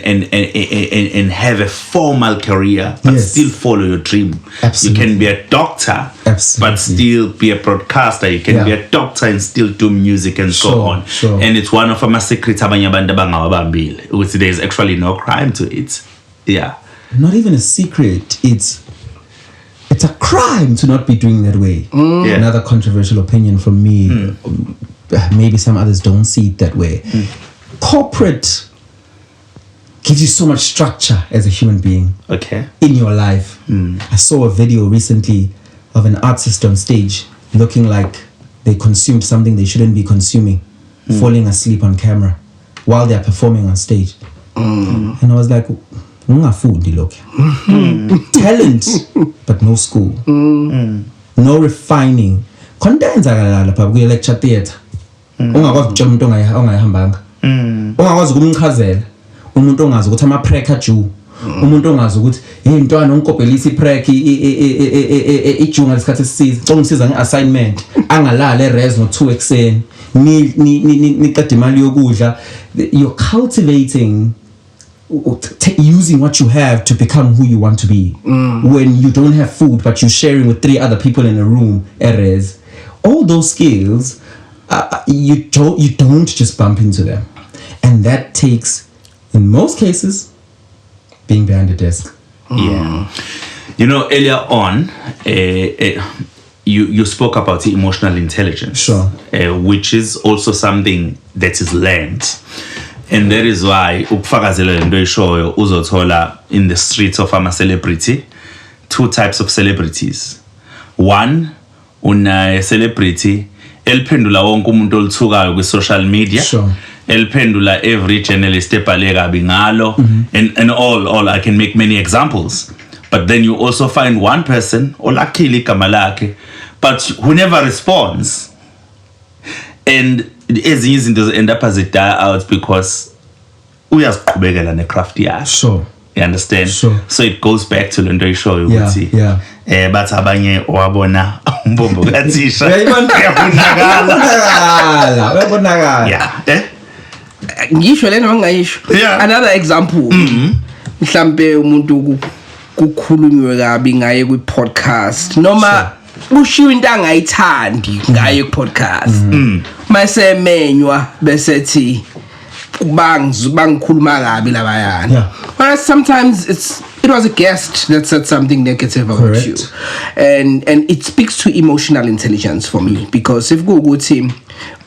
S3: have a formal career, but still follow your dream.
S4: Absolutely.
S3: You can be a doctor, but still be a broadcaster. You can be a doctor and still do music and so on.
S4: Sure.
S3: And it's one of my secrets. There's actually no crime to it. Yeah.
S4: Not even a secret. It's a crime to not be doing that way.
S3: Yeah.
S4: Another controversial opinion from me. Maybe some others don't see it that way. Corporate gives you so much structure as a human being.
S3: Okay.
S4: In your life. I saw a video recently of an artist on stage looking like they consumed something they shouldn't be consuming, falling asleep on camera while they're performing on stage. And I was like, talent, but no school. No refining. Lecture theatre. Ungakwazi umuntu ongazi ukuthi ama-preca Jew umuntu ongazi ukuthi hey ntwana onkophelisa iprek ijunga lesikhathi esisiza ongisiza ngeassignment angalala eres no2 ekseni niqeda imali yokudla. You're cultivating using what you have to become who you want to be. When you don't have food but you're sharing with 3 other people in a room eres, all those skills you don't just bump into them, and that takes in most cases being behind the desk.
S3: Yeah. You know, earlier on, you spoke about the emotional intelligence.
S4: Sure.
S3: Which is also something that is learned. And that is why ukufakazela lento eshoyo uzothola in the streets of a celebrity 2 types of celebrities. One, una celebrity eliphendula wonke umuntu olithukayo kwi social media.
S4: Sure.
S3: Eliphendula every journalist ebhale kabi ngalo, and all I can make many examples. But then you also find one person olakhile igama lakhe but who never responds, and ezinye izinto end up as it die out because uyaziqhubekela necraft yakhe.
S4: Sure.
S3: You understand?
S4: Sure.
S3: So it goes back to lento ishoyo ukuthi but abanye owabona umbombo kathisha
S4: uyabonakala.
S3: Yeah.
S2: Ngisho lena ngayisho. Another example. Mhlambe umuntu kukhulunywe kabi ngaye kwi podcast noma kushiwo into angayithandi ngaye ku podcast. Mase menywa bese thi bangikhuluma kabi labayana. But sometimes it was a guest that said something negative about you, and it speaks to emotional intelligence for me, because if go good team,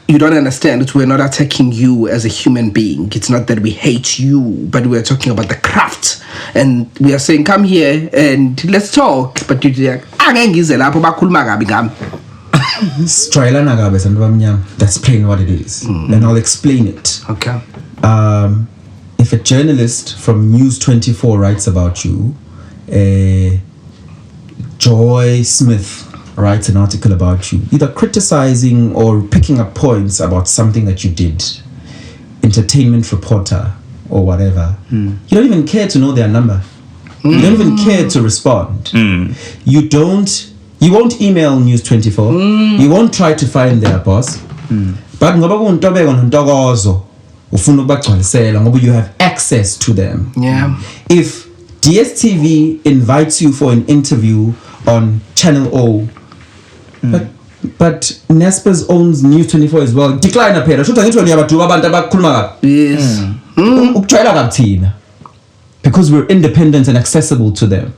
S2: you don't understand that we're not attacking you as a human being. It's not that we hate you, but we're talking about the craft, and we are saying come here and let's talk. But you're like angengize lapho bakhuluma kabi ngami.
S4: That's plain what it is, and I'll explain it.
S2: Okay.
S4: If a journalist from News 24 writes about you, Joy Smith writes an article about you, either criticizing or picking up points about something that you did, entertainment reporter or whatever, you don't even care to know their number. You don't even care to respond. You won't email News 24. You won't try to find their boss. But ngoba kuntobeko nontokozo ufuna ukubagcwalisela ngoba you have access to them.
S2: Yeah.
S4: If DSTV invites you for an interview on Channel O, but Naspers owns News 24 as well, decline a pair. Should I ngithi wena abantu abakhuluma kabi?
S2: Yes.
S4: Ukujwayela kabi thina, because we're independent and accessible to them.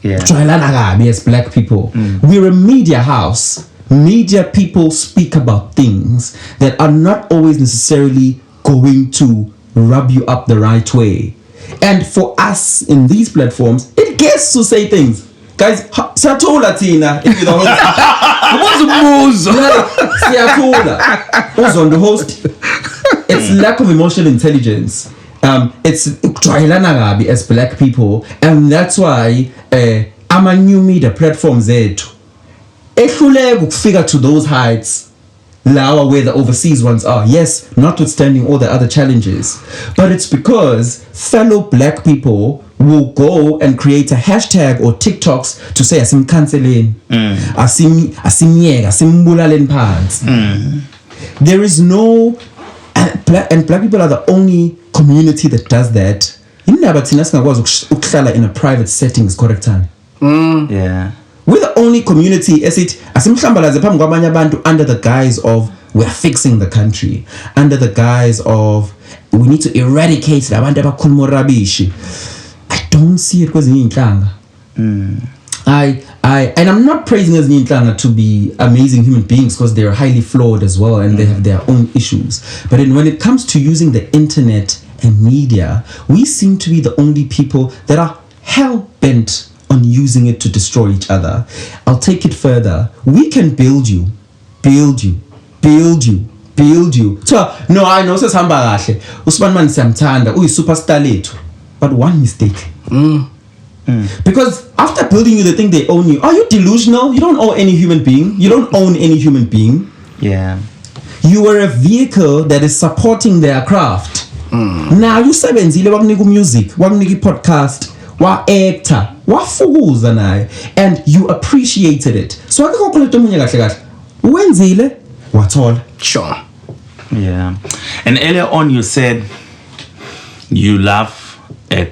S3: Yeah.
S4: As black people, we're a media house. Media people speak about things that are not always necessarily going to rub you up the right way. And for us in these platforms, it gets to say things. Guys, siyathola thina if you don't on the host. It's lack of emotional intelligence. It's ukujwayelana kabi as black people, and that's why ama new media platforms zethu ehluleka ukufika to those heights lawa where the overseas ones are. Yes, notwithstanding all the other challenges, but it's because fellow black people will go and create a hashtag or TikToks to say asimkhanseleni, asimyeka, asimbulaleni phansi. There is no, and black people are the only community that does that. Indaba thina singakwazi ukuhlala in a private settings correct time.
S3: Yeah.
S4: We're the only community asimhlambalaze phambi kwabanye abantu under the guise of we're fixing the country, under the guise of we need to eradicate labantu abakhuluma rubbish. I don't see it kwezinye inhlanga. And I'm not praising ezinye inhlanga to be amazing human beings, because they're highly flawed as well and they have their own issues. But when it comes to using the internet and media, we seem to be the only people that are hell-bent on using it to destroy each other. I'll take it further. We can build you. So, no, I know sesihamba kahle. Usman Man siyamthanda, uyi-superstar lethu. But one mistake. Because after building you, they think they own you. Are you delusional? You don't own any human being. You don't own any human being.
S3: Yeah.
S4: You are a vehicle that is supporting their craft. Now usebenzile wakunika music, wakunika podcast, wa-actor, wafukuza naye, and you appreciated it. So akekho khona into omunye kahle kahle wenzile wathola.
S2: Sure.
S3: Yeah. And earlier on you said you love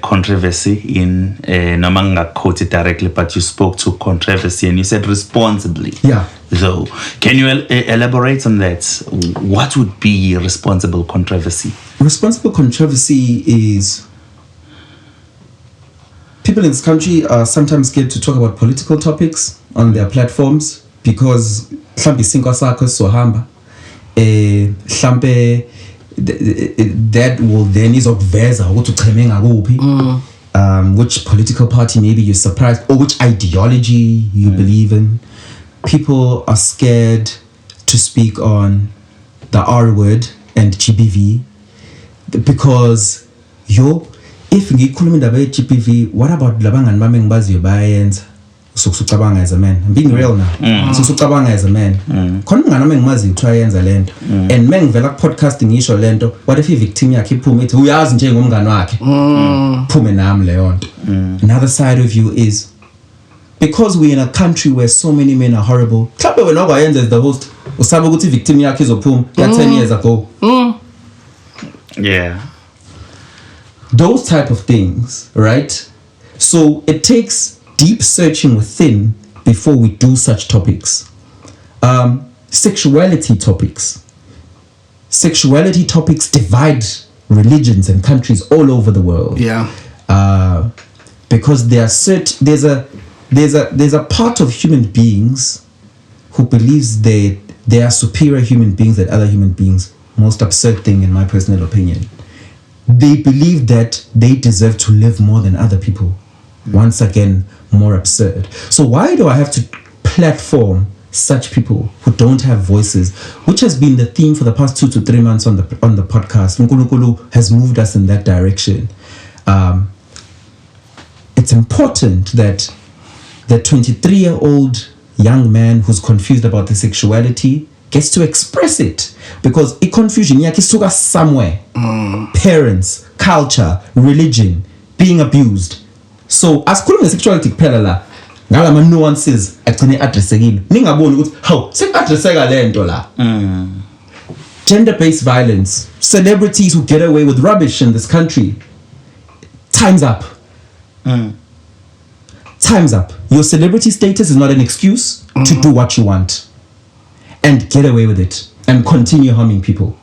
S3: controversy in Namanga quoted directly, but you spoke to controversy and you said responsibly.
S4: Yeah.
S3: So can you elaborate on that? What would be responsible controversy?
S4: Responsible controversy is people in this country are sometimes scared to talk about political topics on their platforms because mhlambe isinkwa sakho sizohamba mhlambe that will then izokuveza ukuthi ucheme ngakuphi, which political party maybe you're surprised, or which ideology you believe in. People are scared to speak on the R word and GBV because if ngikhuluma indaba ye GBV, what about labangani bami engibaziyo bayenza sokucabanga as a man? I'm being real now. Sokucabanga as a man. Khona umngani wami engimaziyo try yenza lento, and mengivela ku podcasting ngisho lento, what if victim yakhe iphume ithi uyazi njengomngani wakhe phume nami leyo nto. Another side of you is because we're in a country where so many men are horrible. Mhlawumbe wena okwayenza as the host usabe ukuthi victim yakhe izophuma ya 10 years ago.
S3: Yeah.
S4: Those type of things, right? So it takes deep searching within before we do such topics. Sexuality topics divide religions and countries all over the world.
S2: Yeah.
S4: Because there's a part of human beings who believes they are superior human beings than other human beings. Most absurd thing in my personal opinion. They believe that they deserve to live more than other people. Once again, more absurd. So why do I have to platform such people who don't have voices, which has been the theme for the past 2 to 3 months on the podcast? Nkulunkulu has moved us in that direction. It's important that the 23-year-old young man who's confused about the sexuality gets to express it, because a confusion yakhe isuka somewhere. Parents, culture, religion, being abused. So asikhuluma ngesexuality kuphela la ngalama nuances agcine addressekile, ningaboni ukuthi how sekaddresseka lento la. Gender-based violence, celebrities who get away with rubbish in this country. Time's up. Time's up. Your celebrity status is not an excuse to do what you want and get away with it and continue harming people.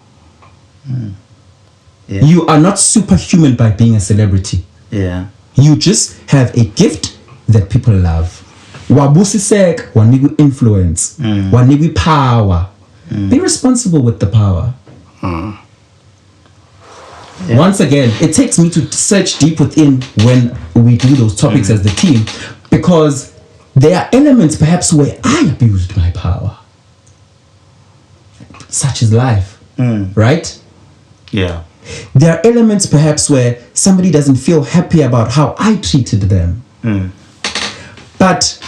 S3: Yeah.
S4: You are not superhuman by being a celebrity.
S3: Yeah.
S4: You just have a gift that people love. Wabusisek, wanigu influence, wanigu power. Be responsible with the power. Yeah. Once again, it takes me to search deep within when we do those topics as the team, because there are elements perhaps where I abused my power. Such is life, right?
S3: Yeah.
S4: There are elements perhaps where somebody doesn't feel happy about how I treated them. But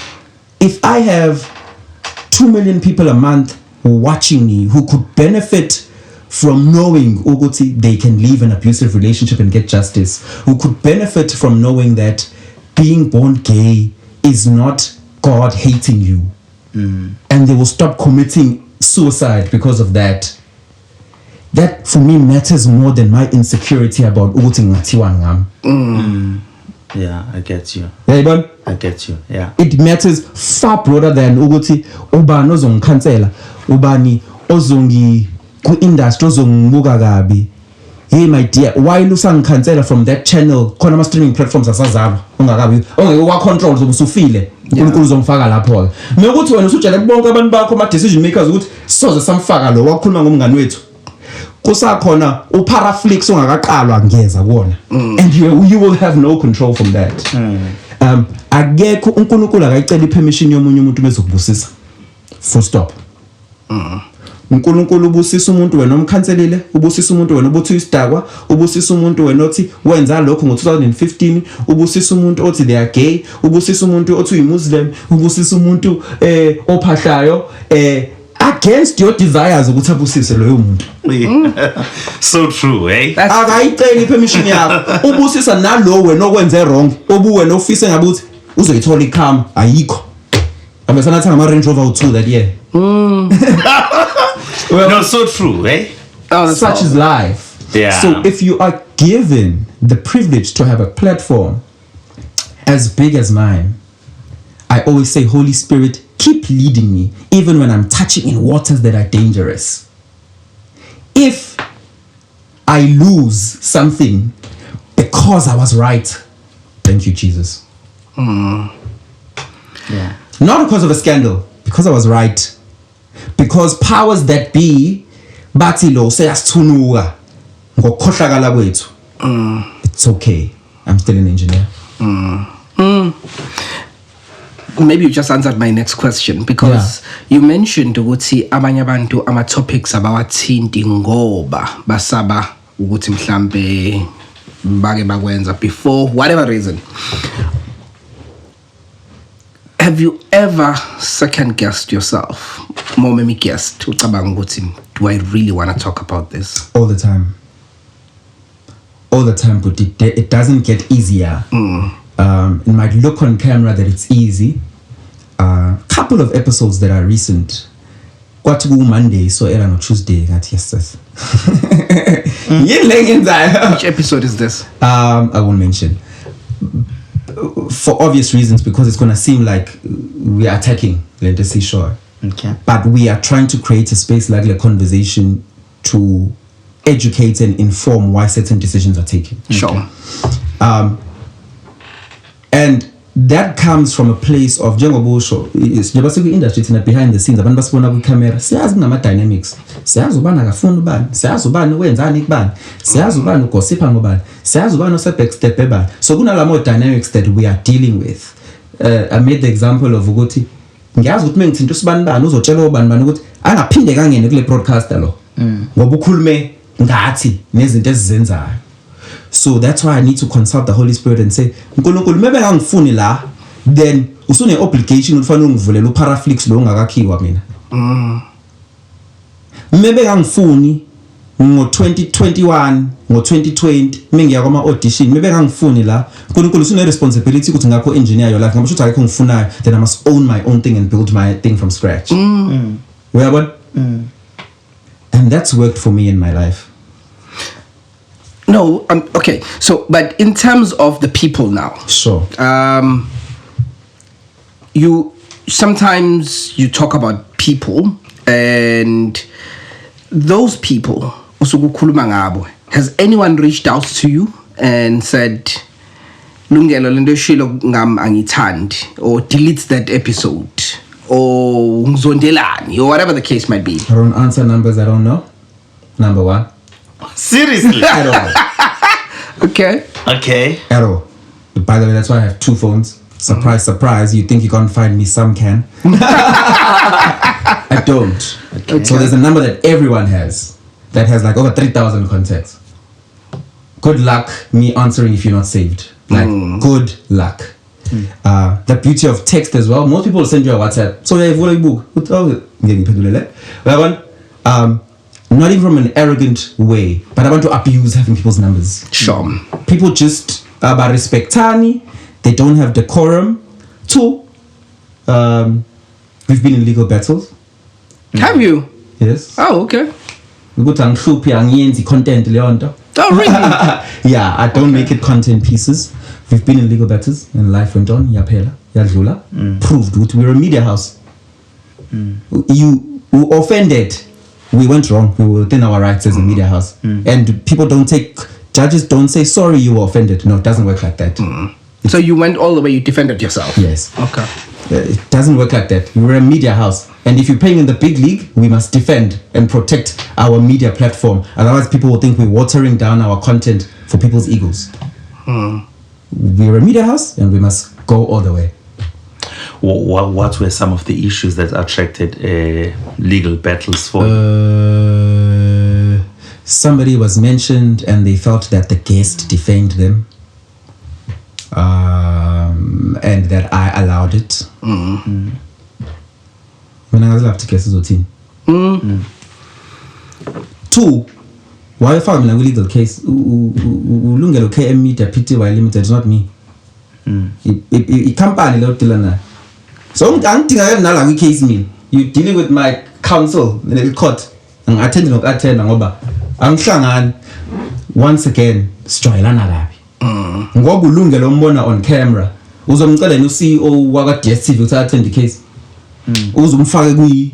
S4: if I have 2 million people a month watching me who could benefit from knowing Uguti they can leave an abusive relationship and get justice, who could benefit from knowing that being born gay is not God hating you, and they will stop committing suicide because of that. That for me matters more than my insecurity about Uguti ngatiwa ngam.
S3: Yeah, I get you.
S4: Yeah,
S3: I get you. Yeah.
S4: It matters far broader than Uguti ubani ozongikhansela, ubani ozongi ku industry ozongibuka kabi. Hey my dear, why lusangikhansela from that channel? Khona ama streaming platforms asazaba ungakabi ongeke wa control zobusufile. uNkulunkulu uzongifaka lapho ke. Mekuthi wena usujele bonke abantu bakho ama decision makers ukuthi soze samfaka lo wakhuluma ngomngani wethu. Kusakhona uparaflix ongakaqalwa ngeza kuona, and you will have no control from that. Akekho uNkulunkulu akayicela ipermission yomunye umuntu bezokubusisa. Full stop. uNkulunkulu ubusisa umuntu wena omkhanselile, ubusisa umuntu wena obuthi isidakwa, ubusisa umuntu wena othi wenza lokho ngo2015, ubusisa umuntu othi they are gay, ubusisa umuntu othi uyimuslim, ubusisa umuntu ophahlayo. against your desires ukuthi abusise loyo muntu.
S3: So true, eh?
S4: Akayicela permission yakho ubusisa nalo wena okwenze wrong obuwe nofise ngabe uthi uzoyithola ikhama ayikho. Abesana thanga ama Range Rover u2 that year.
S3: Well, no, so true, eh?
S2: Oh,
S4: such is life.
S3: Yeah.
S4: So if you are given the privilege to have a platform as big as mine, I always say, Holy Spirit, keep leading me, even when I'm touching in waters that are dangerous. If I lose something because I was right, thank you, Jesus.
S2: Yeah.
S4: Not because of a scandal, because I was right. Because powers that be, batilo seyasithunuka ngokukhohlakala kwethu. It's okay. I'm still an engineer.
S2: Maybe you just answered my next question because you mentioned ukuthi abanye abantu ama topics abawathinti ngoba basaba ukuthi mhlambe bake bakwenza before whatever reason. Have you ever second guessed yourself? More maybe guessed ucabanga ukuthi do I really want to talk about this?
S4: All the time. All the time, but it doesn't get easier. It might look on camera that it's easy. Couple of episodes that are recent. What to go Monday, so era on Tuesday. That yes,
S2: Which episode is this?
S4: I won't mention. For obvious reasons, because it's gonna seem like we are attacking the seashore.
S3: Okay.
S4: But we are trying to create a space like a conversation to educate and inform why certain decisions are taken.
S2: Sure.
S4: And that comes from a place of njengobusho njengoba industry thina behind the scenes abantu basibona ku camera siyazi kunama dynamics siyazi ubani akafuna ubani siyazi ubani wenzani kubani siyazi ubani ugosipha ngobani siyazi ubani ose backstep ebani so kunalamo dynamics that we are dealing with. I made the example of ukuthi ngiyazi ukuthi mengithinta usibani bani uzotshela ubani bani ukuthi angaphinde kangene kule broadcaster lo ngoba ukhulume ngathi nezinto ezizenzayo. So that's why I need to consult the Holy Spirit and say, Nkulunkulu mebe ngangifuni la, then usune obligation ufana ungivulela uparaflix lo ongakakhiwa mina. Mebe ngangifuni ngo 2021, ngo 2020 mengiya kwa audition, mebe ngangifuni la, Nkulunkulu usune responsibility ukuthi ngakho engineer your life, ngoba shothi akekho ngifunayo, then I must own my own thing and build my thing from scratch. Uyabona? And that's worked for me in my life.
S2: No, okay. So, but in terms of the people now,
S4: Sure.
S2: You sometimes you talk about people, and those people, has anyone reached out to you and said, Lungelo lento shilo ngam angithandi, or delete that episode, or ngizondelani, or whatever the case might be?
S4: I don't answer numbers I don't know. Number one.
S3: Seriously?
S4: At all.
S2: Okay.
S3: Okay.
S4: At all. By the way, that's why I have two phones. Surprise, surprise. You think you can't find me? Some can. I don't.
S2: Okay.
S4: So there's a number that everyone has that has like over 3,000 contacts. Good luck me answering if you're not saved. Like, good luck. The beauty of text as well. Most people send you a WhatsApp. So yeah, you book. Not even from an arrogant way, but I want to abuse having people's numbers.
S2: Sure.
S4: People just about respectani, they don't have decorum. Two, we've been in legal battles.
S2: Have you?
S4: Yes.
S2: Oh, okay.
S4: Content.
S2: Oh, really?
S4: Yeah, I don't make it content pieces. We've been in legal battles and life went on. Yapela, Yadlula. Proved that we're a media house. You offended. We went wrong. We were within our rights as a media house. And judges don't say, sorry, you were offended. No, it doesn't work like that.
S2: So you went all the way, you defended yourself?
S4: Yes.
S2: Okay.
S4: It doesn't work like that. We're a media house. And if you're playing in the big league, we must defend and protect our media platform. Otherwise, people will think we're watering down our content for people's egos. We're a media house and we must go all the way.
S3: What were some of the issues that attracted legal battles for?
S4: Somebody was mentioned and they felt that the guest defamed them. And that I allowed it. When I was left to guess Two, why you found me a legal case? Lungelo KM Media Pty Limited, it's not me. I company lo tilana. So I'm thinking na case me. You dealing with my counsel in the court. And attending ngoba angihlangani once again sijoyelana laphi. Ngoba ulungelo umbona on camera. Uzomcela no CEO waka DStv ukuthi attend the case. Uzumfake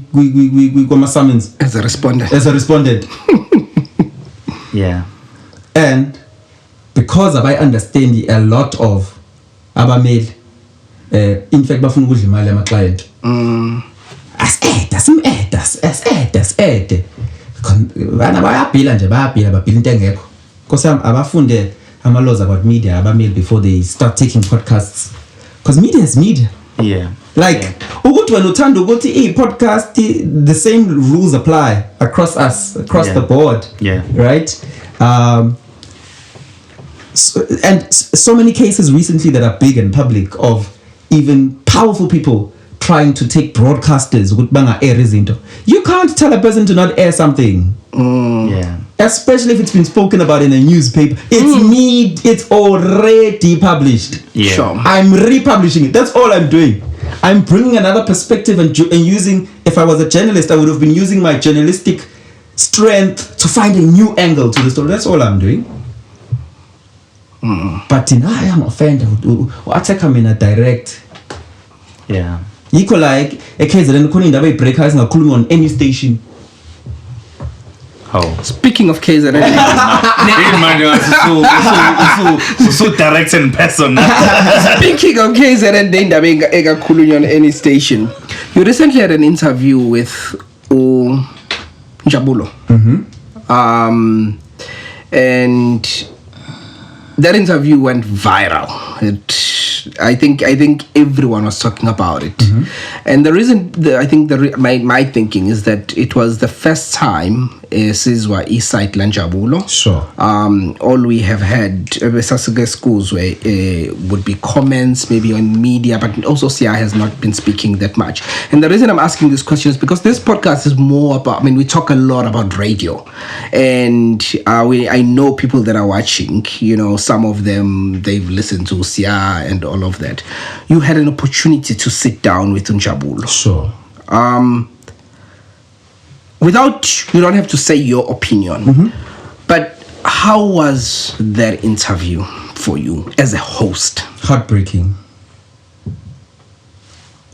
S4: kwama summons
S2: as a respondent.
S3: Yeah.
S4: And because I understand a lot of abameli in fact bafuna ukudla imali yama client. As bana bayabhila nje babhila into engekho. Because abafunde ama-laws about media abameli before they start taking podcasts. Because media is media.
S3: Yeah.
S4: Like ukuthi wena uthanda ukuthi podcast the same rules apply across the board.
S3: Yeah.
S4: Right? So many cases recently that are big and public of even powerful people trying to take broadcasters with banga air izinto. You can't tell a person to not air something.
S3: Yeah.
S4: Especially if it's been spoken about in a newspaper. It's already published.
S3: Yeah.
S2: Sure.
S4: I'm republishing it. That's all I'm doing. I'm bringing another perspective and using, if I was a journalist, I would have been using my journalistic strength to find a new angle to the story. That's all I'm doing. But in I am offended. I take them in a direct.
S3: Yeah.
S4: Equal like a case that couldn't have breakers on any station.
S3: Oh.
S2: Speaking of KZN,
S3: so direct and personal.
S2: speaking of KZN, Dindabeng Ega Kulun on any station. You recently had an interview with Njabulo. And that interview went viral. I think everyone was talking about it. And the reason my thinking is that it was the first time Sizwa Eastside Njabulo.
S4: Sure.
S2: All we have had schools where would be comments maybe on media, but also Sia has not been speaking that much. And the reason I'm asking this question is because this podcast is more about, we talk a lot about radio, and I know people that are watching, some of them, they've listened to Sia and all of that. You had an opportunity to sit down with Njabulo.
S4: Sure.
S2: You don't have to say your opinion, but how was that interview for you as a host?
S4: Heartbreaking.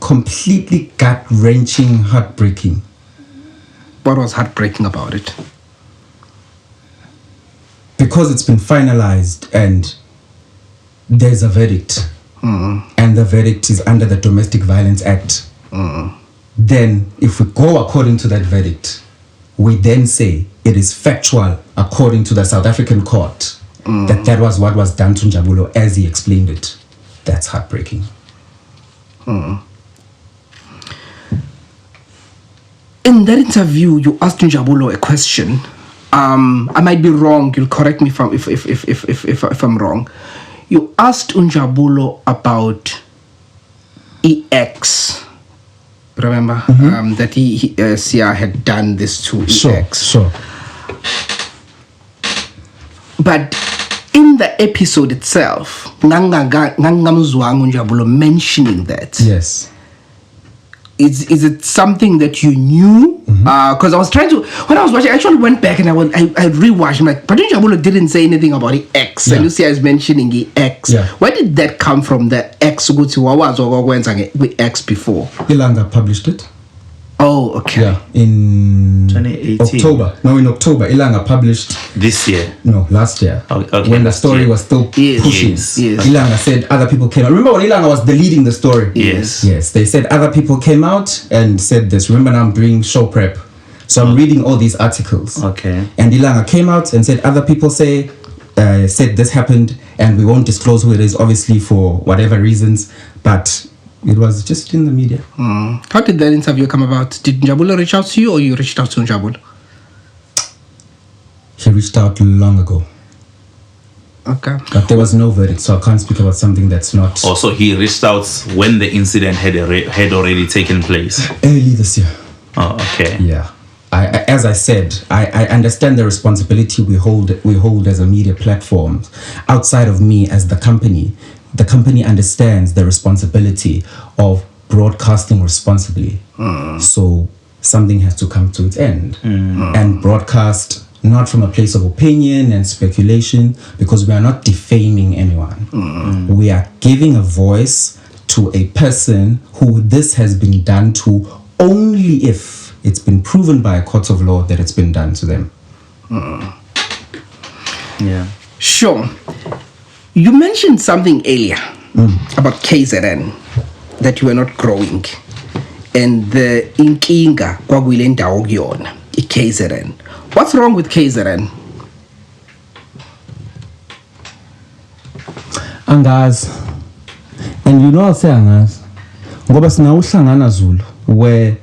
S4: Completely gut-wrenching, heartbreaking.
S2: What was heartbreaking about it?
S4: Because it's been finalized and there's a verdict, and the verdict is under the Domestic Violence Act. Then if we go according to that verdict, we then say it is factual according to the South African court that was what was done to Njabulo as he explained it. That's heartbreaking.
S2: In that interview, you asked Njabulo a question. I might be wrong. You'll correct me if I'm wrong. You asked Njabulo about EX. Remember that Sia had done this to EX.
S4: Sure.
S2: But in the episode itself, Ngamzwangu Njabulo mentioning that.
S4: Yes.
S2: Is it something that you knew? Because I was trying to, when I was watching, I actually went back and I rewatched. I'm like, but Njabulo didn't say anything about the X.
S4: Yeah.
S2: And Lucia is mentioning the X.
S4: Yeah.
S2: Where did that come from? The X with X before?
S4: Ilanga published it.
S2: Oh, okay.
S4: Yeah, in
S3: 2018.
S4: October. No, in October. Ilanga published.
S3: This year.
S4: No, last year.
S3: Okay,
S4: when the
S3: last
S4: story
S3: year.
S4: was still pushing.
S2: Yes.
S4: Ilanga said other people came out. Remember when Ilanga was deleting the story?
S3: Yes.
S4: Yes, they said other people came out and said this. Remember now I'm doing show prep. So I'm reading all these articles.
S3: Okay.
S4: And Ilanga came out and said other people said this happened and we won't disclose who it is, obviously for whatever reasons. But it was just in the media.
S2: How did that interview come about? Did Njabulo reach out to you or you reached out to Njabulo?
S4: He reached out long ago.
S2: Okay.
S4: But there was no verdict, so I can't speak about something that's not...
S3: Also, he reached out when the incident had already taken place.
S4: Early this year.
S3: Oh, okay.
S4: Yeah. as I said, I understand the responsibility we hold as a media platform. Outside of me as the company understands the responsibility of broadcasting responsibly. So something has to come to its end and broadcast not from a place of opinion and speculation, because we are not defaming anyone. We are giving a voice to a person who this has been done to only if it's been proven by a court of law that it's been done to them.
S3: Yeah.
S2: Sure. You mentioned something earlier about KZN, that you were not growing, and the inkinga kwakuyile ndawo kuyona KZN. What's wrong with KZN?
S4: Angazi. And you know I'll say angazi. Ngoba sinawuhlangana Zulu, where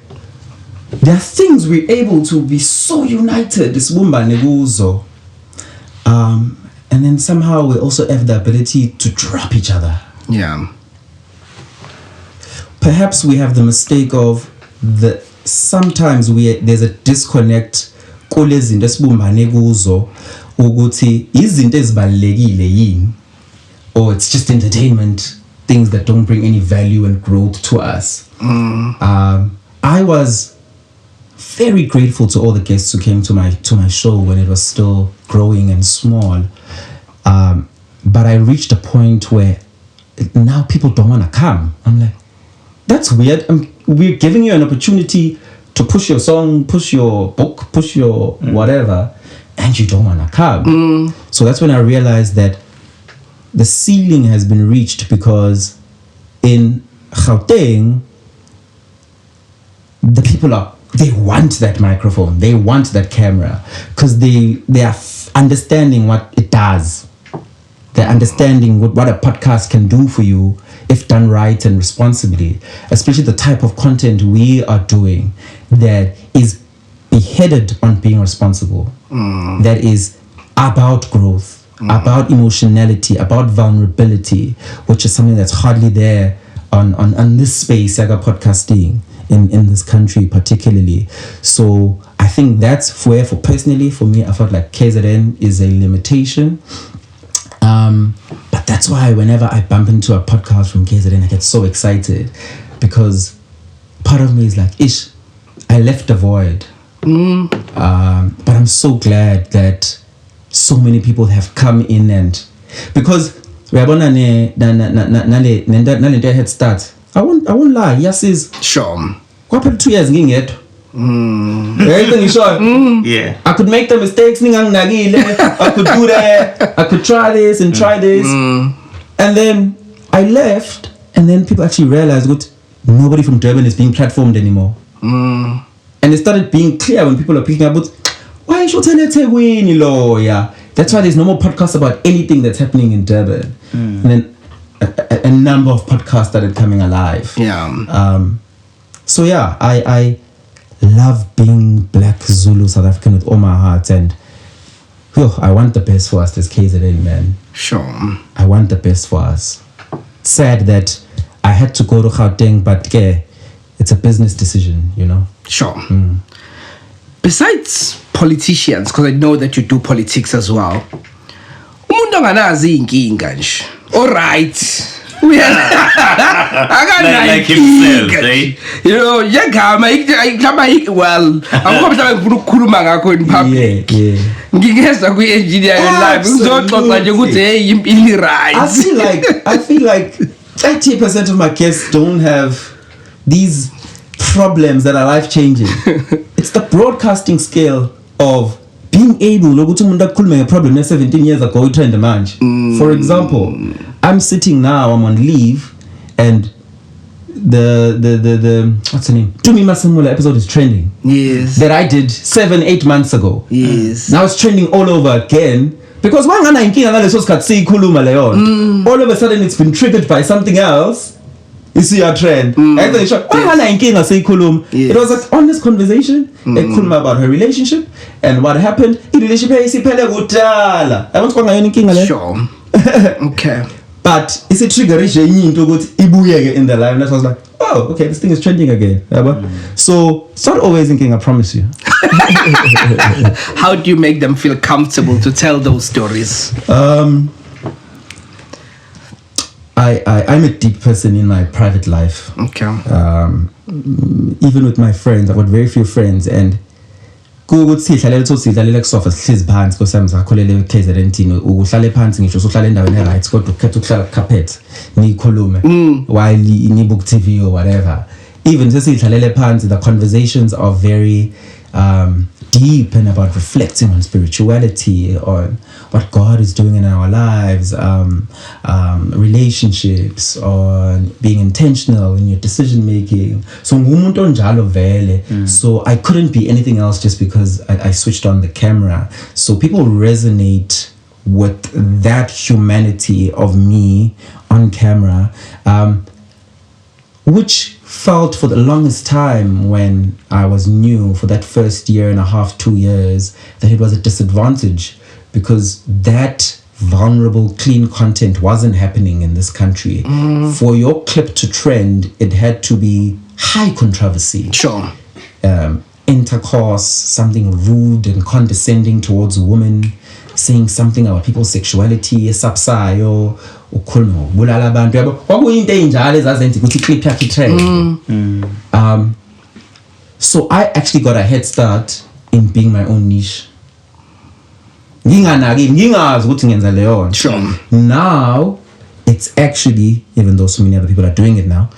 S4: there are things we're able to be so united, sibumbane kuzo. And then somehow we also have the ability to drop each other.
S2: Yeah.
S4: Perhaps we have the mistake of sometimes there's a disconnect kule zinto esibumbane kuzo ukuthi izinto ezibalekile yini, or it's just entertainment, things that don't bring any value and growth to us. I was very grateful to all the guests who came to my show when it was still growing and small. But I reached a point where now people don't want to come. I'm like, that's weird. We're giving you an opportunity to push your song, push your book, push your whatever, and you don't want to come. So that's when I realized that the ceiling has been reached, because in Gauteng, the people they want that microphone, they want that camera, because they are understanding what it does. They're understanding what a podcast can do for you if done right and responsibly, especially the type of content we are doing that is beheaded on being responsible, that is about growth, about emotionality, about vulnerability, which is something that's hardly there on this space, like podcasting in this country particularly. So I think that's where, personally, for me, I felt like KZN is a limitation. But that's why whenever I bump into a podcast from KZN, I get so excited, because part of me is like, I left a void. But I'm so glad that so many people have come in, and because uyabona nale head start, I won't lie, yes is
S2: Sure.
S4: kwaphela 2 years ngingedwa.
S3: Yeah.
S4: I could make the mistakes, I could do that, I could try this and try this, and then I left, and then people actually realized that nobody from Durban is being platformed anymore. And it started being clear when people are picking up, but why should I lawyer? That's why there's no more podcasts about anything that's happening in Durban. And then a number of podcasts started coming alive.
S2: Yeah.
S4: So yeah, I love being Black Zulu South African with all my heart, and I want the best for us as KZN, man.
S2: Sure.
S4: I want the best for us. Sad that I had to go to Gauteng, but it's a business decision, you know.
S2: Sure. Besides politicians, because I know that you do politics as well, umuntu anganazi inkinga nje. All right. We are
S3: like himself, eh?
S2: You know, well, I'm ukukhuluma ngakho in public. Ngingeza ku-engineer live ngizoxoxa nje ukuthi hey impilo right.
S4: I feel like 30% of my guests don't have these problems that are life-changing. It's the broadcasting scale of being able ukuthi umuntu akhulume ngeproblem 17 years ago utrend manje. For example, I'm sitting now, I'm on leave, and the what's the name? Tumi Masamula episode is trending.
S2: Yes.
S4: That I did 7-8 months ago.
S2: Yes.
S4: Now it's trending all over again. Because all of a sudden it's been triggered by something else. You see our trend. Yes. It was an honest conversation. About her relationship and what happened.
S2: Sure. Okay.
S4: But it's a trigger in the live, and I was like, oh, okay, this thing is trending again. So it's not always thinking, I promise you.
S2: How do you make them feel comfortable to tell those stories?
S4: I'm a deep person in my private life.
S2: Okay.
S4: Even with my friends, I've got very few friends, and sidlalela kusofa sihlezi phansi nkosami zakholele KZN uhlale phansi ngisho uhlale endaweni right kodwa ukhetha ukuhlala carpet nikhulume while nibook TV or whatever. Even sesidlalele phansi, the conversations are very deep and about reflecting on spirituality, on what God is doing in our lives, relationships, on being intentional in your decision making. So so I couldn't be anything else just because I switched on the camera. So people resonate with that humanity of me on camera, which felt for the longest time when I was new, for that first year and a half, 2 years, that it was a disadvantage because that vulnerable, clean content wasn't happening in this country. For your clip to trend, it had to be high controversy.
S2: Sure.
S4: Intercourse, something rude and condescending towards a woman, saying something about people's sexuality, sapsayo, ukhuluma bulala abantu yabo kwakuyinto enjalo ezazenza ukuthi clip yakhe trend. So I actually got a head start in being my own niche. Ngingazi ukuthi ngenza leyo.
S2: Sure.
S4: Now it's actually, even though so many other people are doing it now,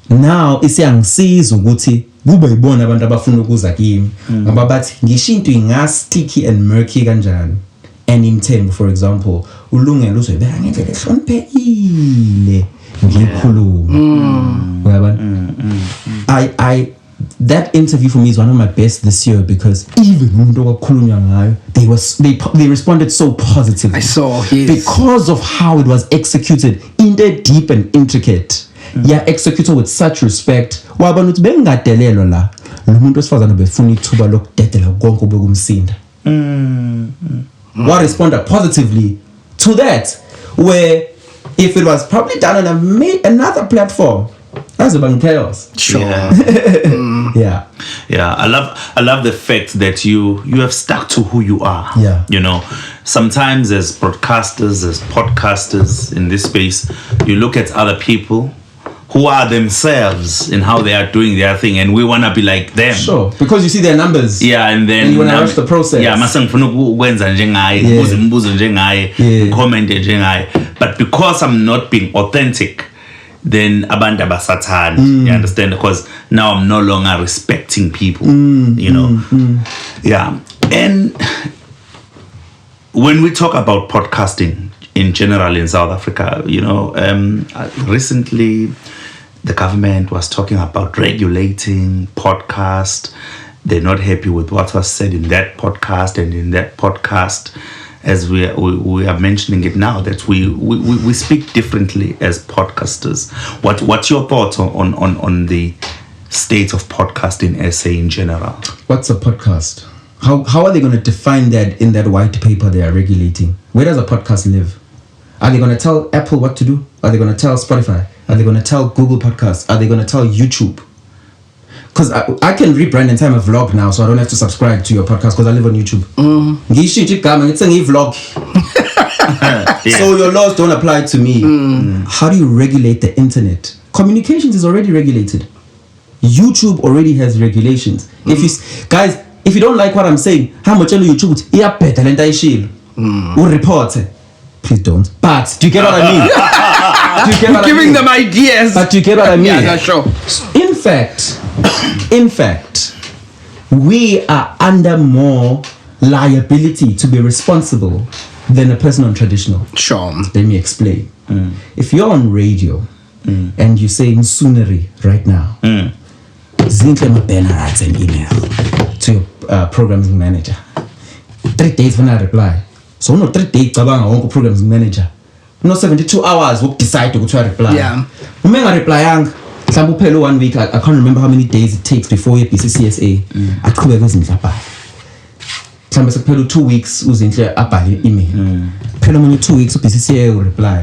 S4: now isiyangisiza ukuthi kube yibona abantu abafuna ukuza kimi ngoba bathi ngisho into ingasticky and murky kanjani. And in Tembo, for example, Lungelo uzobeka ngendlela ehloniphekile ngikhuluma. That interview for me is one of my best this year because even umuntu owakhulunywa ngayo, they responded so positively.
S2: I saw his.
S4: Because of how it was executed, into deep and intricate. Yeah, executed with such respect. Wabona uthi bengadelelwa la. Lo muntu osifazana befuna ithuba lokudedela konke obekumsinda. What responded positively to that, where if it was probably done on another platform, that's about chaos.
S2: Sure.
S4: Yeah.
S3: Yeah, I love the fact that you have stuck to who you are.
S4: Yeah.
S3: You know, sometimes as broadcasters, as podcasters in this space, you look at other people who are themselves in how they are doing their thing, and we want to be like them.
S4: Sure, because you see their numbers.
S3: Yeah, and then
S4: you want to rush the process.
S3: Yeah, masangifuna ukwenza njengaye, umbuzo njengaye, comment njengaye. But because I'm not being authentic, then abantu abasathanda. You understand? Because now I'm no longer respecting people. You know. Yeah, and when we talk about podcasting in general in South Africa, you know, recently the government was talking about regulating podcast. They're not happy with what was said in that podcast and in that podcast, as we are mentioning it now, that we speak differently as podcasters. What's your thoughts on the state of podcasting SA in general?
S4: What's a podcast? How are they going to define that in that white paper they are regulating? Where does a podcast live? Are they going to tell Apple what to do? Are they going to tell Spotify? Are they going to tell Google Podcasts? Are they going to tell YouTube? Because I can rebrand and time a vlog now, so I don't have to subscribe to your podcast because I live on YouTube. It's a vlog. So your laws don't apply to me. How do you regulate the internet? Communications is already regulated. YouTube already has regulations. If you don't like what I'm saying, how much on YouTube? Report. Please don't. But do you get what I mean?
S2: Giving them ideas.
S4: But do you get what I mean?
S2: Yeah, sure.
S4: In fact, we are under more liability to be responsible than a person on traditional.
S2: Sure.
S4: Let me explain. If you're on radio and you say Nsuneri right now, zinhle mabena writes an email to your programming manager. 3 days when I reply. So no 3 days cabanga wonke programming manager. No 72 hours would decide to go to reply.
S2: Yeah.
S4: Umenga reply yang mhlawumbe uphele 1 week. I can't remember how many days it takes before you BCCSA. Aqhubeka izinhla pha. Mhlawumbe sekuphela 2 weeks uzinhle abhale email. phela manje 2 weeks uBCCA reply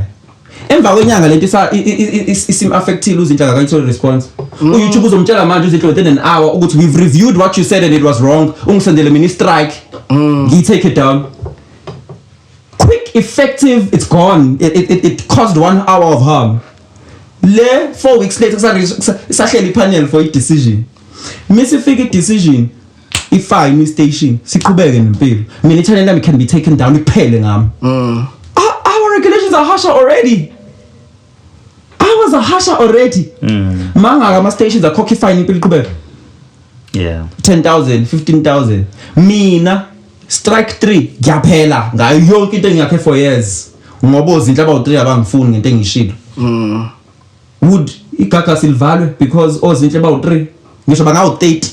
S4: emva kwenyanga lento isim affectile uzinhle akayitholi response uYouTube uzomtshela manje uzinhle within an hour ukuthi we've reviewed what you said and it was wrong ungisendele mina strike take it down quick effective it's gone it caused 1 hour of harm le 4 weeks later sahleli panel for a decision misifika i decision ifine station siqhubeke nempilo mina channel yami can be taken down iphele ngami our regulations are harsher already ours are harsher already manga ama stations akhokha ifine impilo iqhubeke 10,000 15,000 mina strike 3 ngiyaphela ngayo yonke into engiyakhe for years ngoba ozinhle abawu3 abangifuni ngento engishilo would igaga silvalwe because ozinhle abawu3 ngisho bangawu 30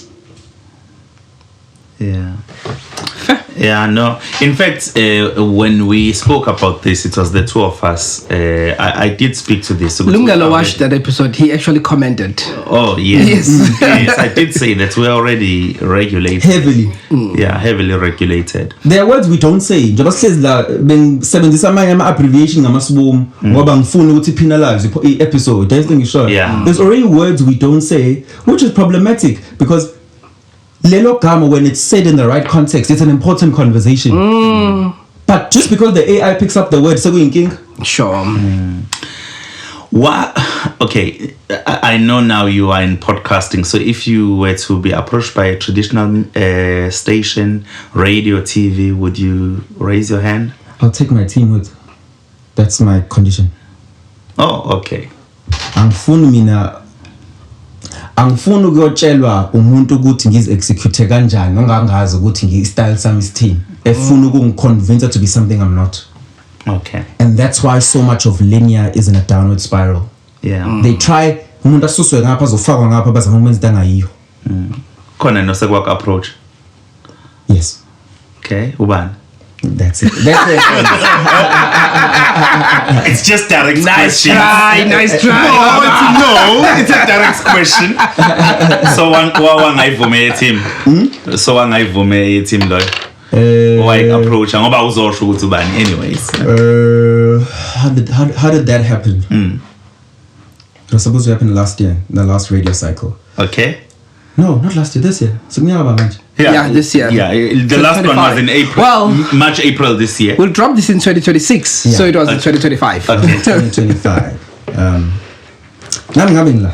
S3: Yeah, no. In fact, when we spoke about this, it was the two of us. I did speak to this.
S2: Lungelo watched that episode. He actually commented.
S3: Oh, yes. Yes, I did say that we're already regulated.
S4: Heavily.
S3: Yeah, heavily regulated.
S4: There are words we don't say. Njoba says la sebenzisa amanye ama abbreviation ngamasibomu ngoba ngifuna ukuthi penalize episode. That's the thing sure.
S3: Yeah.
S4: There's already words we don't say, which is problematic because lelo gama, when it's said in the right context, it's an important conversation. But just because the AI picks up the word, so we king.
S2: Sure.
S3: What? Okay, I know now you are in podcasting. So if you were to be approached by a traditional station, radio, TV, would you raise your hand?
S4: I'll take my team with. That's my condition.
S3: Oh, okay.
S4: Angifuni ukuyotshelwa umuntu ukuthi ngiz-execute kanjani ongangazi ukuthi ngi-style sami isithini efuna ukungiconvince to be something I'm not.
S3: Okay.
S4: And that's why so much of linear is in a downward spiral.
S3: Yeah.
S4: They try umuntu asuswe ngapha azofakwa ngapha bazama ukwenza into angayiyo.
S3: Khona no sekwak approach.
S4: Yes.
S3: Okay, ubani?
S4: That's it.
S3: It's just direct
S2: Nice
S3: question.
S2: try.
S3: No, it's a direct question. So wangayivumela team. So wangayivumela team lo. Why approach ngoba uzosho ukuthi ubani anyways.
S4: How did that happen? It was supposed to happen last year, the last radio cycle.
S3: Okay.
S4: No, not last year, this year.
S2: Yeah, this year.
S3: Yeah, the last one was in April.
S2: Well,
S3: March, April this year.
S2: We'll drop this in 2026,
S4: Yeah.
S2: so it was in 2025.
S3: Okay.
S4: 2025. Nami ngabe ngila.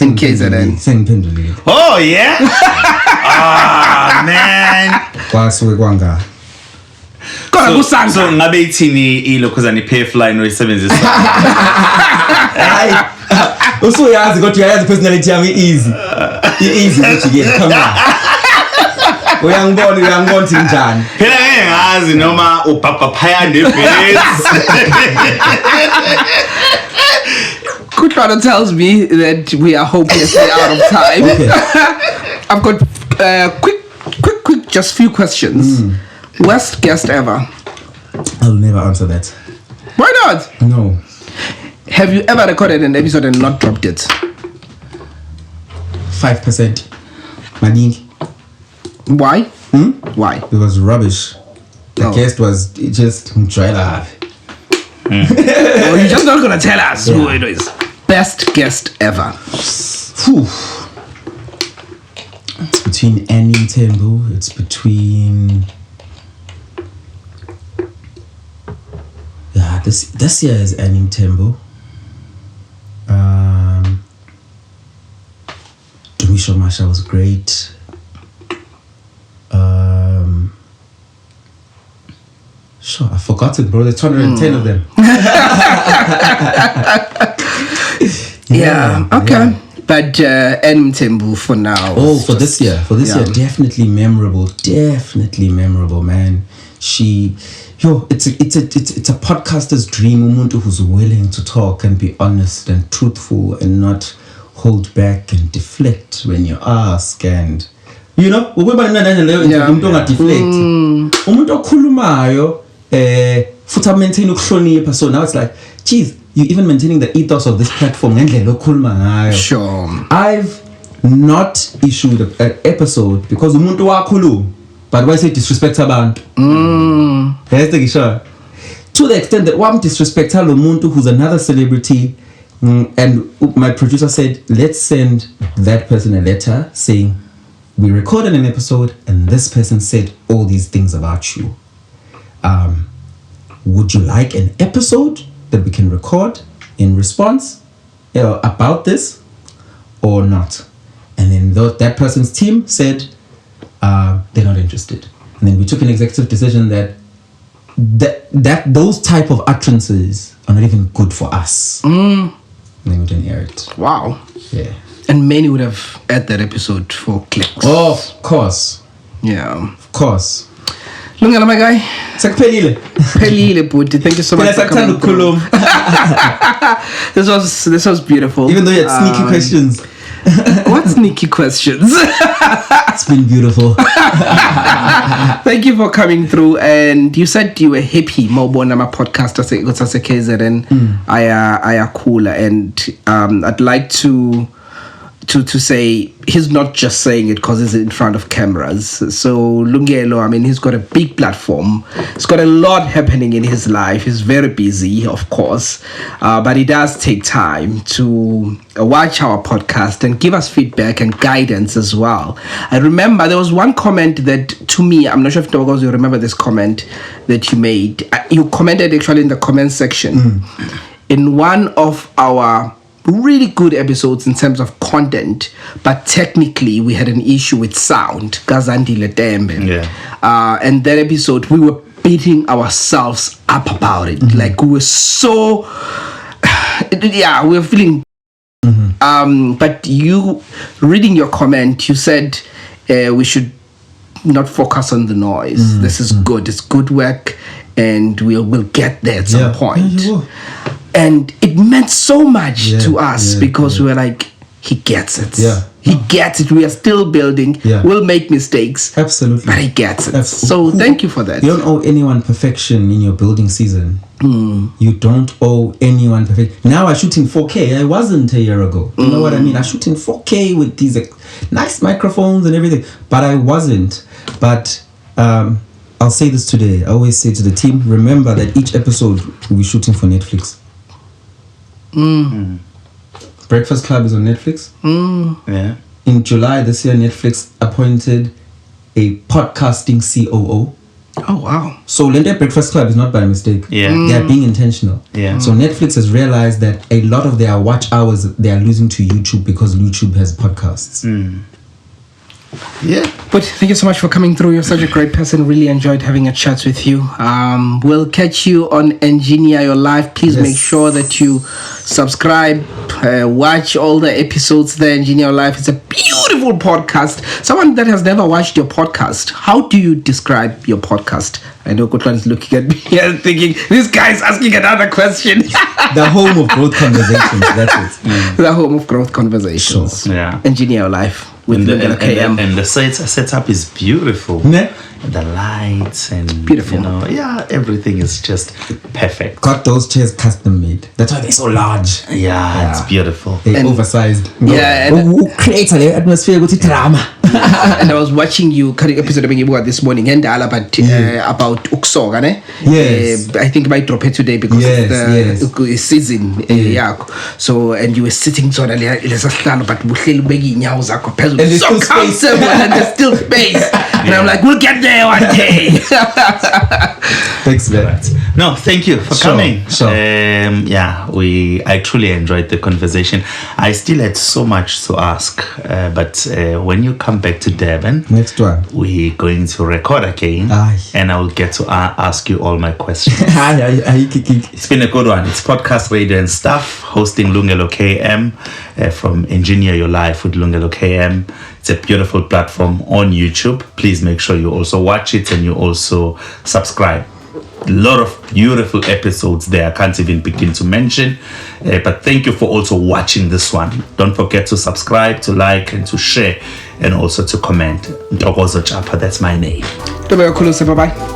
S2: In KZN.
S4: Sengiphendulile.
S3: Oh yeah. Ah man.
S4: Kwasuke kwanga.
S3: So ngabe ithini ilokhuzana iPayfline oyisebenzisa?
S4: Hayi. Usuyazi kodwa uyayazi personality yami easy. Easy ukuthi ke come on. Uyangibona ukuthi njani.
S3: Phela ngeke ngazi noma ubhabha phaya nebase.
S2: Kutrana tells me that we are hopelessly out of time.
S4: Okay.
S2: I've got quick, just few questions. Worst guest ever?
S4: I'll never answer that.
S2: Why not?
S4: No.
S2: Have you ever recorded an episode and not dropped it?
S4: 5%. Maningi.
S2: Why? Why?
S4: It was rubbish. The guest was just mjwela.
S2: Oh, you're just not gonna tell us who it is. Best guest ever.
S4: Whew. It's between Annie and Tembo. It's between. Yeah, this year is Annie and Tembo. Dumisho Masha was great. Sure, I forgot it, bro. There's 210 of them.
S2: Yeah. Okay.
S4: Yeah.
S2: But Tembu for now.
S4: Oh, for this year, year, definitely memorable, man. It's a podcaster's dream. Umuntu who's willing to talk and be honest and truthful and not hold back and deflect when you ask, and umuntu ongadeflect. Umuntu okhulumayo futhi maintain ukuhlonipha. So now it's like, geez, you even maintaining the ethos of this platform ngendlela okhuluma ngayo.
S2: Sure.
S4: I've not issued an episode because umuntu wakhuluma, But why say disrespect abantu? To the extent that one disrespect Muntu, who's another celebrity, and my producer said, let's send that person a letter saying, we recorded an episode and this person said all these things about you. Would you like an episode that we can record in response about this or not? And then that person's team said they're not interested. And then we took an executive decision that those type of utterances are not even good for us. And then we didn't air it.
S2: Wow.
S4: Yeah.
S2: And many would have aired that episode for clicks.
S4: Oh, of course.
S2: Yeah.
S4: Of course.
S2: Lungelo, my guy.
S4: Pelile,
S2: Puti. Thank you so much for coming through. This was beautiful.
S4: Even though you had sneaky questions.
S2: What sneaky questions?
S4: It's been beautiful.
S2: Thank you for coming through. And you said you were happy. Mawubona ma podcast ase KZN. I are cooler. And I'd like to say he's not just saying it because he's in front of cameras. So Lungelo, I mean, he's got a big platform. He's got a lot happening in his life. He's very busy, of course, but he does take time to watch our podcast and give us feedback and guidance as well. I remember there was one comment that, to me, I'm not sure if Ntokozo, you remember this comment that you made. You commented actually in the comment section in one of our really good episodes in terms of content, but technically we had an issue with sound.
S3: Yeah.
S2: And that episode we were beating ourselves up about it. Like we were so we were feeling but you, reading your comment, you said we should not focus on the noise. This is good. It's good work, and we'll get there at some point. And it meant so much to us because we were like, he gets it. He gets it. We are still building. We'll make mistakes.
S4: Absolutely.
S2: But he gets it. So thank you for that.
S4: You don't owe anyone perfection in your building season. You don't owe anyone perfection. Now I shoot in 4K. I wasn't a year ago. You know what I mean? I shoot in 4K with these nice microphones and everything. But I wasn't. But I'll say this today. I always say to the team, remember that each episode we're shooting for Netflix. Breakfast Club is on Netflix.
S3: Yeah.
S4: In July this year, Netflix appointed a podcasting COO.
S2: Oh, wow.
S4: So Lente Breakfast Club is not by mistake.
S3: Yeah.
S4: They are being intentional.
S3: Yeah.
S4: So Netflix has realized that a lot of their watch hours they are losing to YouTube because YouTube has podcasts.
S3: Yeah.
S2: But thank you so much for coming through. You're such a great person. Really enjoyed having a chat with you. We'll catch you on Engineer Your Life. Please make sure that you subscribe, watch all the episodes there. Engineer Your Life. It's a beautiful podcast. Someone that has never watched your podcast, how do you describe your podcast? I know Kotlan is looking at me and thinking, this guy's asking another question.
S4: The home of growth conversations. That's it.
S2: The home of growth conversations.
S3: Sure. Yeah.
S2: Engineer Your Life. With Lungelo KM.
S3: And the setup is beautiful.
S4: Ne?
S3: The lights and
S2: Beautiful.
S3: Everything is just perfect.
S4: Got those chairs custom made. That's why they're so large.
S3: Yeah, it's beautiful.
S4: They're oversized.
S2: Yeah, and
S4: who creates an atmosphere with drama?
S2: And I was watching you cutting episode of this morning and about Uksoga, ne?
S4: Yes.
S2: I think I might drop it today because it's the season. So and you were sitting so but
S4: and there's
S2: so
S4: still
S2: comfortable and there's still space. And I'm like, we'll get there one day.
S4: Thanks, man.
S3: No, thank you for coming.
S4: Sure.
S3: I truly enjoyed the conversation. I still had so much to ask, but when you come back to Durban,
S4: Next one.
S3: we're going to record again,
S4: Aye.
S3: and I will get to ask you all my questions.
S4: It's
S3: It's been a good one. It's podcast, radio, and stuff. Hosting Lungelo KM from Engineer Your Life with Lungelo KM. It's a beautiful platform on YouTube. Please make sure you also watch it and you also subscribe. A lot of beautiful episodes there. I can't even begin to mention. But thank you for also watching this one. Don't forget to subscribe, to like, and to share, and also to comment. Ntokozo Chapa, that's my name.
S2: Bye-bye.